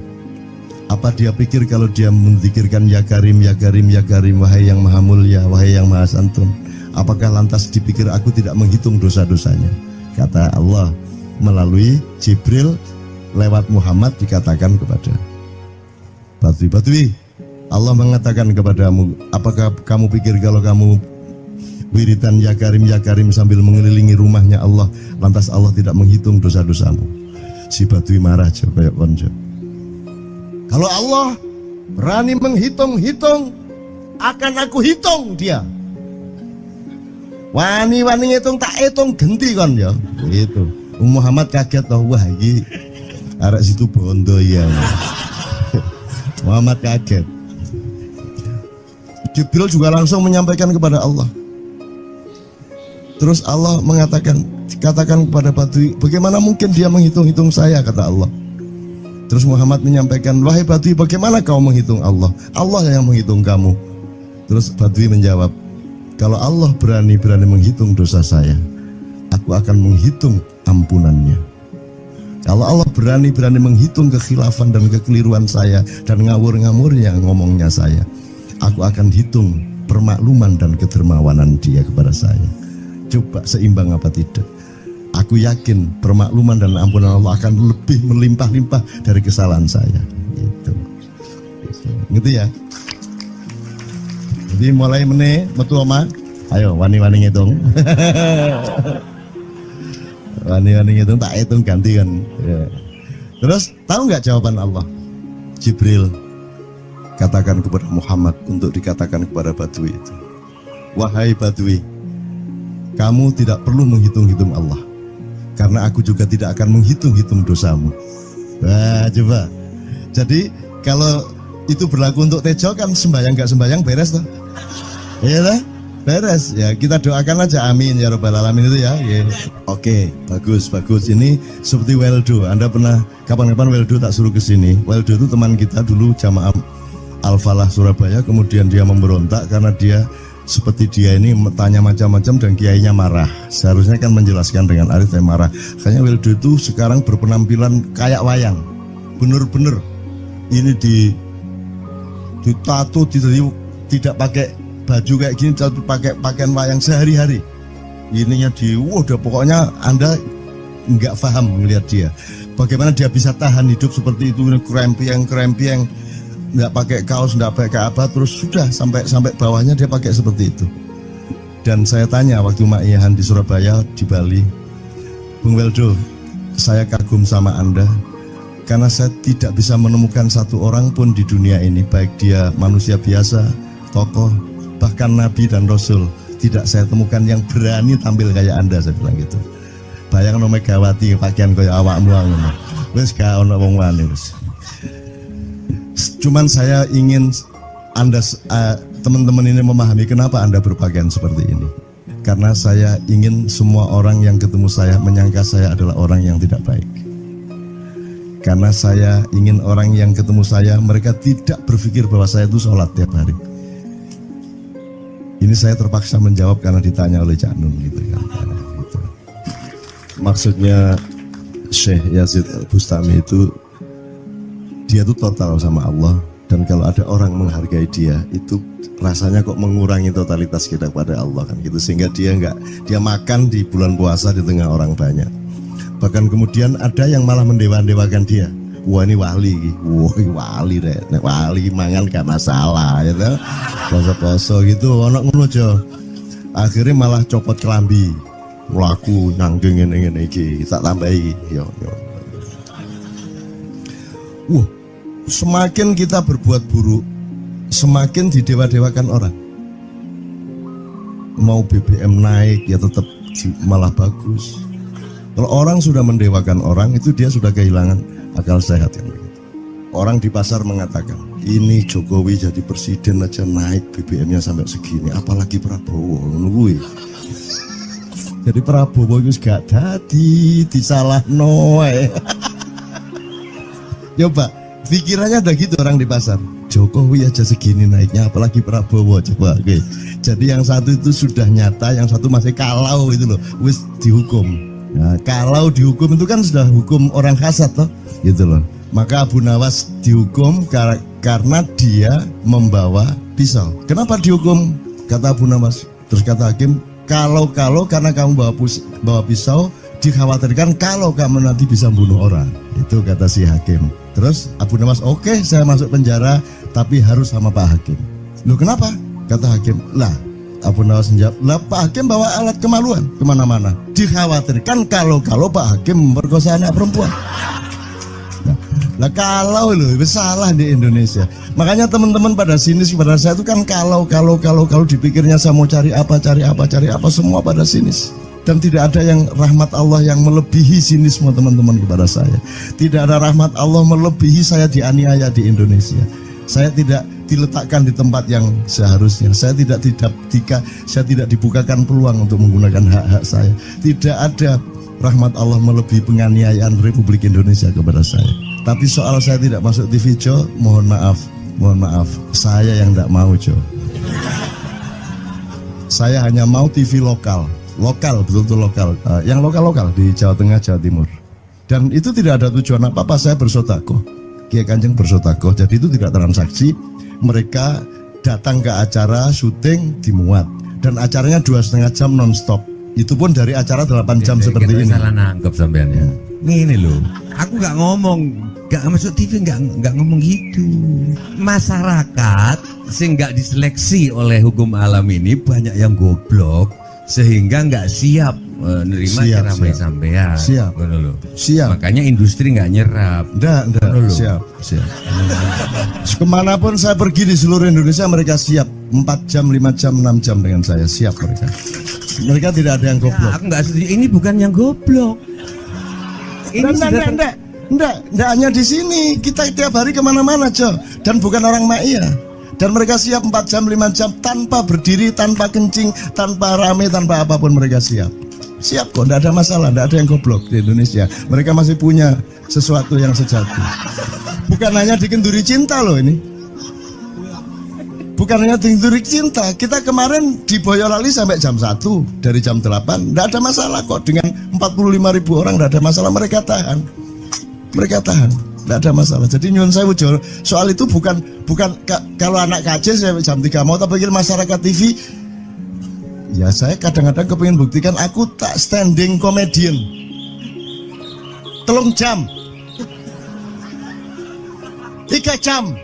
apa dia pikir kalau dia menzikirkan ya Karim, ya Karim, ya Karim, wahai yang maha mulia, wahai yang maha santun, apakah lantas dipikir aku tidak menghitung dosa-dosanya? Kata Allah melalui Jibril lewat Muhammad dikatakan kepada Badui, Allah mengatakan kepadamu, apakah kamu pikir kalau kamu wiridan ya Karim sambil mengelilingi rumahnya Allah, lantas Allah tidak menghitung dosa-dosamu? Si Badui marah aja kayak konco. Kalau Allah berani menghitung-hitung, akan aku hitung dia. Wani-wani ngitung tak hitung genti kon ya. Gitu. Muhammad kaget toh, wah iki arek situ bondo ya. Muhammad kaget. Jibril juga langsung menyampaikan kepada Allah. Terus Allah mengatakan, katakan kepada Badui, bagaimana mungkin dia menghitung-hitung saya, kata Allah. Terus Muhammad menyampaikan, wahai Badui, bagaimana kau menghitung Allah? Allah yang menghitung kamu. Terus Badui menjawab, kalau Allah berani menghitung dosa saya, aku akan menghitung ampunannya. Kalau Allah berani menghitung kekhilafan dan kekeliruan saya dan ngawur-ngawurnya ngomongnya saya, aku akan hitung permakluman dan kedermawanan dia kepada saya. Coba seimbang apa tidak? Aku yakin permakluman dan ampunan Allah akan lebih melimpah-limpah dari kesalahan saya. Gitu. Gitu ya. Jadi mulai metu oma, ayo wani-wani ngitung. Wani-wani ngitung tak hitung ganti kan. Ya. Terus tahu nggak jawaban Allah? Jibril, katakan kepada Muhammad untuk dikatakan kepada Badui itu, wahai Badui, kamu tidak perlu menghitung-hitung Allah, karena aku juga tidak akan menghitung-hitung dosamu. Wah, coba. Jadi kalau itu berlaku untuk Tejo, kan sembahyang gak sembahyang beres toh? Iya toh? Beres. Ya kita doakan aja, amin ya robbal alamin itu ya. Yeah. Oke, bagus. Ini seperti Weldo. Anda pernah kapan-kapan Weldo tak suruh ke sini. Weldo itu teman kita dulu jamaah Al-Falah Surabaya, kemudian dia memberontak karena dia seperti dia ini tanya macam-macam dan kiainya marah. Seharusnya kan menjelaskan dengan arif, yang marah. Kayaknya Weldo itu sekarang berpenampilan kayak wayang. Bener-bener ini ditato, tidak pakai baju kayak gini, tapi pakai pakaian wayang sehari-hari. Ininya udah pokoknya Anda nggak paham melihat dia. Bagaimana dia bisa tahan hidup seperti itu, krempieng, nggak pakai kaos, nggak pakai apa, terus sudah sampai bawahnya dia pakai seperti itu. Dan saya tanya waktu Ma'iyahan di Surabaya, di Bali, Bung Weldo, saya kagum sama Anda karena saya tidak bisa menemukan satu orang pun di dunia ini, baik dia manusia biasa, tokoh, bahkan Nabi dan Rasul, tidak saya temukan yang berani tampil kayak Anda. Saya bilang gitu. Bayang no Megawati pakaian kayak awakmu ngono. Wis gak ono wong wani wis. Cuman saya ingin Anda teman-teman ini memahami kenapa Anda berpakaian seperti ini. Karena saya ingin semua orang yang ketemu saya menyangka saya adalah orang yang tidak baik. Karena saya ingin orang yang ketemu saya, mereka tidak berpikir bahwa saya itu sholat tiap hari. Ini saya terpaksa menjawab karena ditanya oleh Cak Nun gitu kan. Gitu. Maksudnya Syekh Yazid Al-Bustami itu, dia itu total sama Allah, dan kalau ada orang menghargai dia itu rasanya kok mengurangi totalitas kita kepada Allah kan gitu, sehingga dia makan di bulan puasa di tengah orang banyak. Bahkan kemudian ada yang malah mendewa-dewakan dia. Wah ini wali, wah ini wali deh, nek wali mangan gak masalah, gitu. Poso-poso gitu, anak ngono aja. Akhirnya malah copot kelambi, melaku nanggeng ini iki, tak tambahi, yo. Wah, semakin kita berbuat buruk, semakin didewa-dewakan orang. Mau BBM naik ya tetap malah bagus. Kalau orang sudah mendewakan orang, itu dia sudah kehilangan akal sehat yang begitu. Orang di pasar mengatakan, ini Jokowi jadi presiden aja naik BBM-nya sampai segini, apalagi Prabowo nungguin. Jadi Prabowo itu gak dadi disalah noe. Coba pikirannya ada gitu orang di pasar. Jokowi aja segini naiknya, apalagi Prabowo, coba. Oke. Jadi yang satu itu sudah nyata, yang satu masih kalau itu loh, wis dihukum. Nah, kalau dihukum itu kan sudah hukum orang kasat toh, gitu loh. Maka Abu Nawas dihukum karena dia membawa pisau. Kenapa dihukum? Kata Abu Nawas. Terus kata hakim, kalau karena kamu bawa pisau, dikhawatirkan kalau kamu nanti bisa bunuh orang. Itu kata si hakim. Terus Abu Nawas, oke, saya masuk penjara, tapi harus sama Pak Hakim. Loh kenapa? Kata hakim, lah Abu Nawas menjawab, lah Pak Hakim bawa alat kemaluan kemana-mana. Dikhawatirkan kalau Pak Hakim memperkosa anak perempuan. Nah kalau loh, salah di Indonesia. Makanya teman-teman pada sinis kepada saya itu kan kalau dipikirnya saya mau cari apa, semua pada sinis. Dan tidak ada yang rahmat Allah yang melebihi sinisme teman-teman kepada saya. Tidak ada rahmat Allah melebihi saya dianiaya di Indonesia. Saya tidak diletakkan di tempat yang seharusnya. Saya tidak dibukakan peluang untuk menggunakan hak-hak saya. Tidak ada rahmat Allah melebihi penganiayaan Republik Indonesia kepada saya. Tapi soal saya tidak masuk TV Jo, mohon maaf, saya yang tidak mau Jo. Saya hanya mau TV lokal, betul-betul lokal, yang lokal di Jawa Tengah, Jawa Timur. Dan itu tidak ada tujuan apa-apa, saya bersodakoh. Kiai Kanjeng bersodakoh, jadi itu tidak transaksi. Mereka datang ke acara syuting dimuat, dan acaranya 2,5 jam non-stop. Itu pun dari acara 8 jam seperti ini. Salah nangkep sampean ya. Ini loh, aku nggak ngomong, nggak masuk TV, nggak ngomong gitu. Masyarakat sing nggak diseleksi oleh hukum alam ini banyak yang goblok sehingga nggak siap nerima Siap, ceramah siap. sampean. Siap. Ngono lho. Siap. Makanya industri nggak nyerap. Enggak, Ngono lho. siap. Kemanapun saya pergi di seluruh Indonesia mereka siap 4 jam, 5 jam, 6 jam dengan saya, siap mereka. Mereka tidak ada yang goblok. Aku nggak setuju. Ini bukan yang goblok. Ini Enggak hanya di sini, kita tiap hari kemana-mana, Jo. Dan bukan orang Ma'iyah. Dan mereka siap 4 jam, 5 jam tanpa berdiri, tanpa kencing, tanpa rame, tanpa apapun mereka siap. Siap kok, enggak ada masalah, enggak ada yang goblok di Indonesia. Mereka masih punya sesuatu yang sejati. Bukan hanya dikenduri cinta loh ini. Bukan hanya dikenduri cinta, kita kemarin di Boyolali sampai jam 1, dari jam 8, enggak ada masalah kok. Dengan 45.000 orang enggak ada masalah, mereka tahan. Mereka tahan, tidak ada masalah. Jadi nyuwun sewu soal itu bukan kalau anak KJ saya jam 3 mau tak pikir masyarakat TV. Ya saya kadang-kadang kepingin buktikan aku tak standing comedian. 3 jam 3 jam.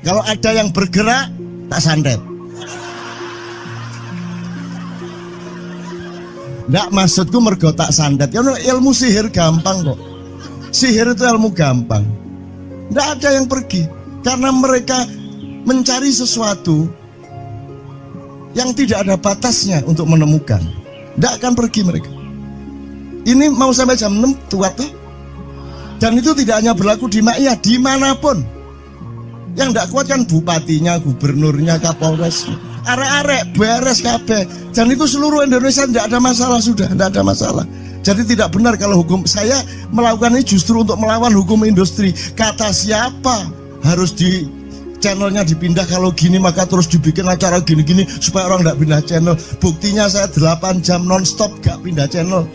Kalau ada yang bergerak tak santet. Nggak, maksudku mergo tak santet. Karena ilmu sihir gampang kok. Sihir itu ilmu gampang. Tidak ada yang pergi karena mereka mencari sesuatu yang tidak ada batasnya untuk menemukan. Tidak akan pergi mereka. Ini mau sampai jam 6 tuat tuh. Dan itu tidak hanya berlaku di Ma'iyah, dimanapun. Yang tidak kuat kan bupatinya, gubernurnya, kapolres. Arek-arek beres kabeh. Dan itu seluruh Indonesia tidak ada masalah sudah, tidak ada masalah. Jadi tidak benar kalau hukum saya melakukan ini justru untuk melawan hukum industri. Kata siapa harus di channelnya dipindah, kalau gini maka terus dibikin acara gini-gini supaya orang tidak pindah channel. Buktinya saya 8 jam non-stop gak pindah channel.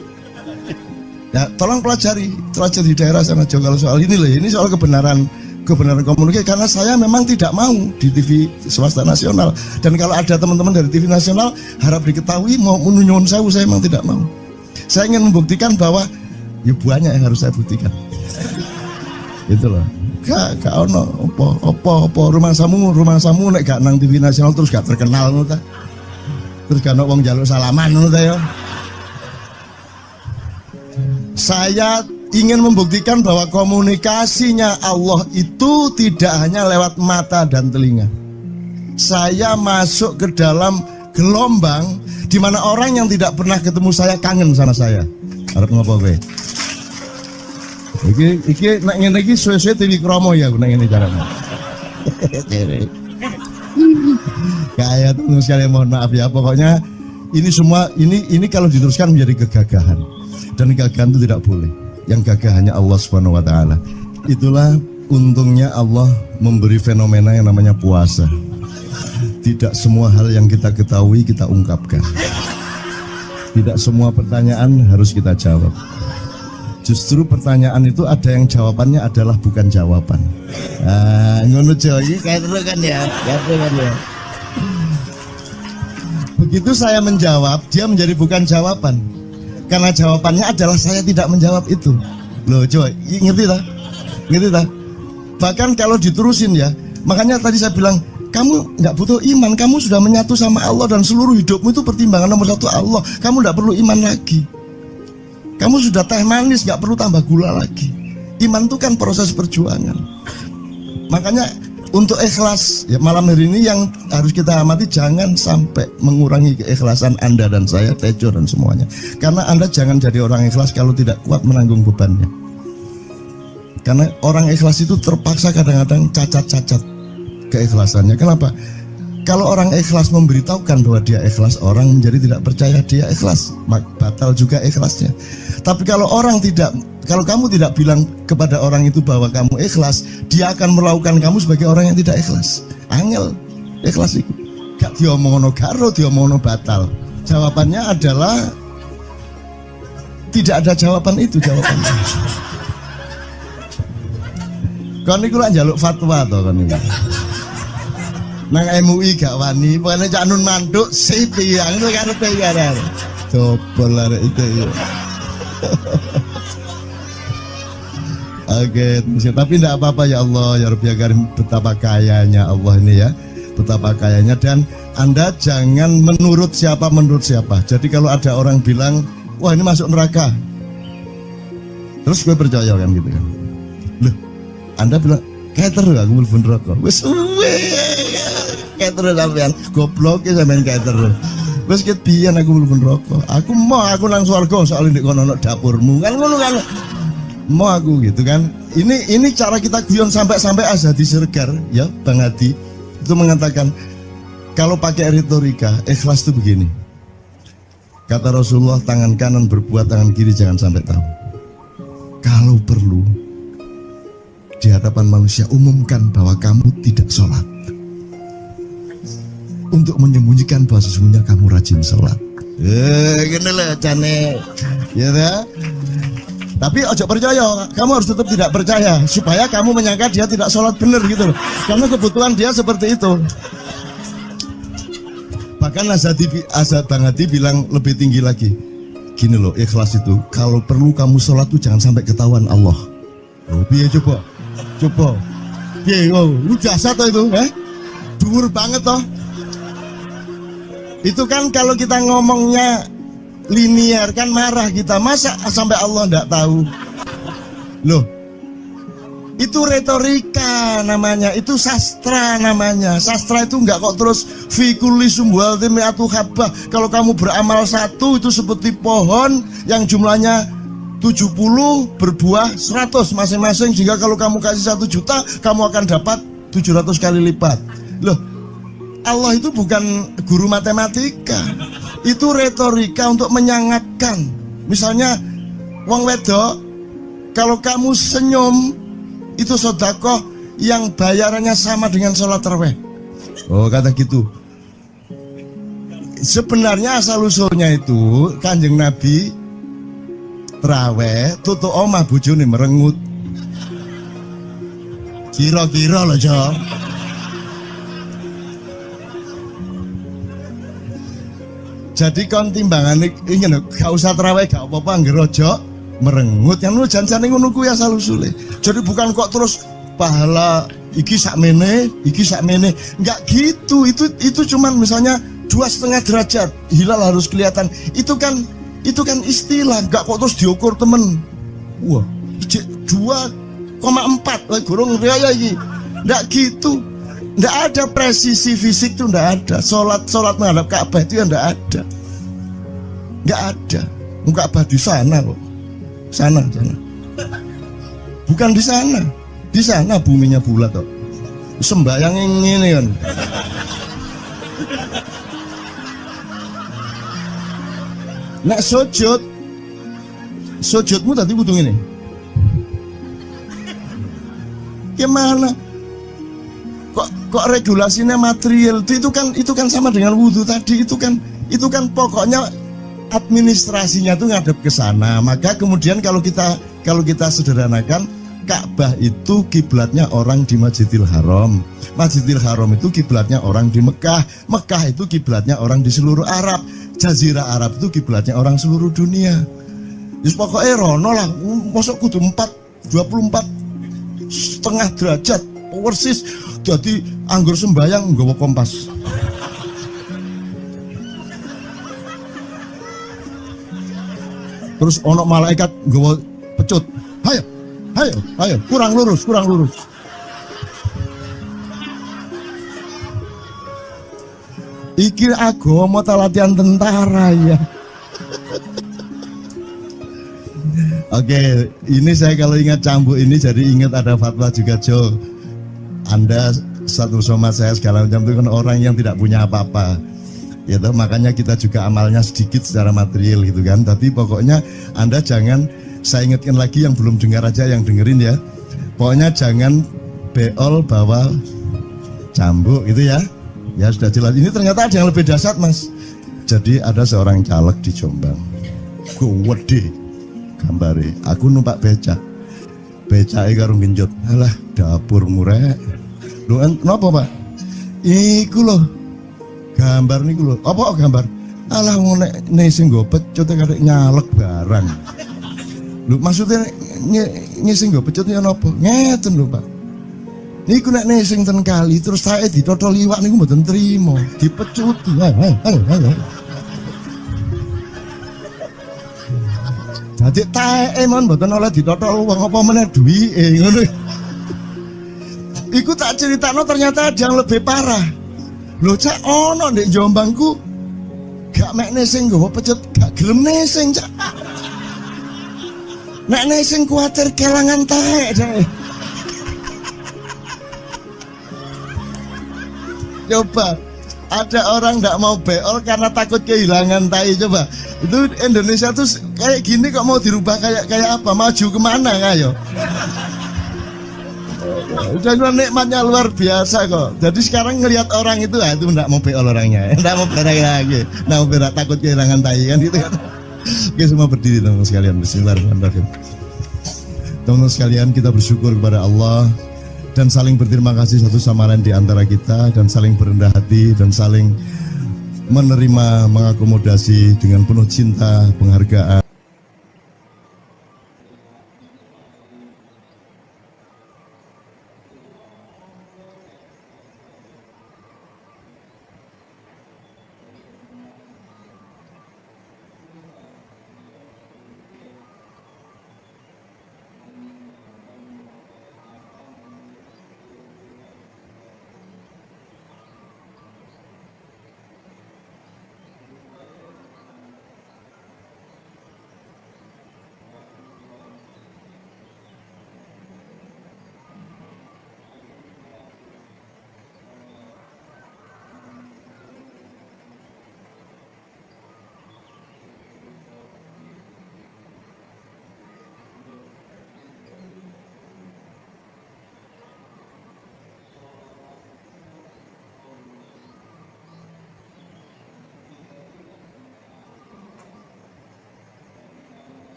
Ya tolong pelajari di daerah sana juga kalau soal ini loh. Ini soal kebenaran komunikasi, karena saya memang tidak mau di TV swasta nasional. Dan kalau ada teman-teman dari TV nasional harap diketahui mau menunyun saya memang tidak mau. Saya ingin membuktikan bahwa ya banyak yang harus saya buktikan. Itu loh. Gak ono opo rumah samu nek gak nang TV nasional terus gak terkenal ngono ta. Terus gak ono wong njaluk salaman ngono ta ya. Saya ingin membuktikan bahwa komunikasinya Allah itu tidak hanya lewat mata dan telinga. Saya masuk ke dalam gelombang di mana orang yang tidak pernah ketemu saya kangen sama saya. Arep ngopo kowe? Iki nek ngene iki suwe-suwe TV Kromo ya nek ngene carane. Kayak terus sekalian mohon maaf ya, pokoknya ini semua ini kalau diteruskan menjadi kegagahan. Dan kegagahan itu tidak boleh. Yang gagah hanya Allah Subhanahu wa taala. Itulah untungnya Allah memberi fenomena yang namanya puasa. Tidak semua hal yang kita ketahui kita ungkapkan. Tidak semua pertanyaan harus kita jawab. Justru pertanyaan itu ada yang jawabannya adalah bukan jawaban. Ngono iki kayak terus kan ya. Begitu saya menjawab, dia menjadi bukan jawaban. Karena jawabannya adalah saya tidak menjawab itu. Loh, coy, ngerti tak? Ngerti tak? Bahkan kalau diterusin ya, makanya tadi saya bilang kamu nggak butuh iman, kamu sudah menyatu sama Allah dan seluruh hidupmu itu pertimbangan nomor 1 Allah. Kamu nggak perlu iman lagi. Kamu sudah teh manis, nggak perlu tambah gula lagi. Iman itu kan proses perjuangan. Makanya untuk ikhlas ya, malam hari ini yang harus kita amati, jangan sampai mengurangi keikhlasan Anda dan saya, Tejo dan semuanya. Karena Anda jangan jadi orang ikhlas kalau tidak kuat menanggung bebannya. Karena orang ikhlas itu terpaksa kadang-kadang cacat-cacat keikhlasannya. Kenapa? Kalau orang ikhlas memberitahukan bahwa dia ikhlas, orang menjadi tidak percaya dia ikhlas, batal juga ikhlasnya. Tapi kalau kamu tidak bilang kepada orang itu bahwa kamu ikhlas, dia akan melakukan kamu sebagai orang yang tidak ikhlas. Angel ikhlas itu gak diomongno karo, diomongno batal. Jawabannya adalah tidak ada jawaban itu jawabannya. Kon niku lak njaluk fatwa to kon niku. Nang MUI gak wani, pokoknya Cak Nun mantuk sip yang itu karepe ya. Dobel arek itu ya. Oke, tapi tidak apa-apa ya Allah, ya Rabbi ya Karim, betapa kayanya Allah ini ya, betapa kayanya. Dan Anda jangan menurut siapa. Jadi kalau ada orang bilang wah ini masuk neraka. Terus gue percaya kan gitu kan. Loh, Anda bilang kater aku mlebu neraka. Wis suwe. Kater sampean goblok ya sampean kater. Wis ket biyen aku mlebu neraka. Aku nang swarga soalnya ndek kono dapurmu. Kan ngono kan. Mau aku gitu kan. Ini cara kita guyon sampai Azhadi Siregar ya Bang Hadi itu mengatakan kalau pakai retorika ikhlas itu begini. Kata Rasulullah, tangan kanan berbuat, tangan kiri jangan sampai tahu. Kalau perlu di hadapan manusia umumkan bahwa kamu tidak sholat, untuk menyembunyikan bahwa sesungguhnya kamu rajin sholat. Gini lah cane, ya dah. Tapi ojo percaya, kamu harus tetap tidak percaya supaya kamu menyangka dia tidak sholat benar gitu loh. Karena kebutuhan dia seperti itu. Bahkan Bang Hadi bilang lebih tinggi lagi. Gini loh, ikhlas itu kalau perlu kamu sholat tuh jangan sampai ketahuan Allah. Oh, biar coba. Biar, lu jasa toh itu, dhuwur banget toh. Itu kan kalau kita ngomongnya linear kan marah kita, masa sampai Allah enggak tahu. Loh, itu retorika namanya, itu sastra namanya. Sastra itu enggak kok terus fi kulli sumbuhatin mi'atu habbah. Kalau kamu beramal satu itu seperti pohon yang jumlahnya 70 berbuah 100 masing-masing, sehingga kalau kamu kasih 1 juta kamu akan dapat 700 kali lipat. Loh, Allah itu bukan guru matematika. Itu retorika untuk menyangatkan. Misalnya wong wedok, kalau kamu senyum itu sedekah yang bayarannya sama dengan sholat tarawih. Oh, kata gitu. Sebenarnya asal usulnya itu Kanjeng Nabi tarawih tutuk omah bojone merengut. Kira-kira loh, Jo. Jadi kon timbangan ini gak usah tarawih gak apa-apa anggere aja merengut yang lu janjane ngono kuwi asal usule. Jadi bukan kok terus pahala iki sakmene, enggak gitu. Itu cuman misalnya 2,5 derajat hilal harus kelihatan. Itu kan istilah, enggak kok terus diukur temen. Wah, 2,4 gurung riaya iki. Enggak gitu. Enggak ada presisi fisik tuh, enggak ada. Salat menghadap Ka'bah itu ya enggak ada. Enggak ada. Ka'bah di sana kok. Sana. Bukan di sana. Di sana buminya bulat kok. Sembayang ini kan. Nek sujudmu tadi butuh ini. Gimana? Kok regulasinya material itu kan sama dengan wudhu tadi, itu kan pokoknya administrasinya tuh ngadep ke sana. Maka kemudian kalau kita sederhanakan, Ka'bah itu kiblatnya orang di Masjidil Haram. Masjidil Haram itu kiblatnya orang di Mekah. Mekah itu kiblatnya orang di seluruh Arab. Jazirah Arab itu kiblatnya orang seluruh dunia. Jadi pokoknya rono lah, masuk kudu 24,5 derajat persis. Jadi anggur sembayang nggawa kompas. Terus ono malaikat nggawa pecut. Ayo, kurang lurus. Iki agama ta latihan tentara ya. Oke, ini saya kalau ingat cambuk ini jadi ingat ada fatwa juga, Jo. Anda satu sama saya segala macam itu kan orang yang tidak punya apa-apa. Ya toh, makanya kita juga amalnya sedikit secara material gitu kan. Tapi pokoknya Anda jangan, saya ingatkan lagi yang belum dengar aja yang dengerin ya. Pokoknya jangan beol bawa cambuk gitu ya. Ya sudah jelas. Ini ternyata ada yang lebih dahsyat, Mas. Jadi ada seorang caleg di Jombang. Gede gambare. Aku numpak becak. Becake karo genjot. Alah, dapur murek. Lho, kenapa, Pak? Iku lho. Gambar niku lho. Apa gambar? Alah ngene sing nggo pecut karek nyalek barang. Lho, maksudnya sing nggo pecut ya napa? Ngeten lho, Pak. Niku nek sing ten kali terus saya ditotol liwak niku mboten trimo, dipecuti. Ayo. Dadi tae mon mboten oleh ditotol wong apa meneh duwike ngono. Iku tak critakno ternyata ada yang lebih parah. Lho cak ono ndek Jombangku gak mek nesing nggawa pecet gak gelem nesing cak. Nek nesing kuatir kelangan tae cak. Coba ada orang nggak mau beol karena takut kehilangan tai. Coba itu Indonesia tuh kayak gini kok mau dirubah kayak apa, maju kemana ayo. Dan nikmatnya luar biasa kok. Jadi sekarang ngelihat orang itu itu nggak mau beol orangnya, nggak mau berak lagi, nggak mau berak, takut kehilangan tai kan gitu kan. Oke, semua berdiri teman-teman sekalian. Bismillahirrahmanirrahim. Teman-teman sekalian, kita bersyukur kepada Allah dan saling berterima kasih satu sama lain di antara kita, dan saling berendah hati dan saling menerima, mengakomodasi dengan penuh cinta, penghargaan.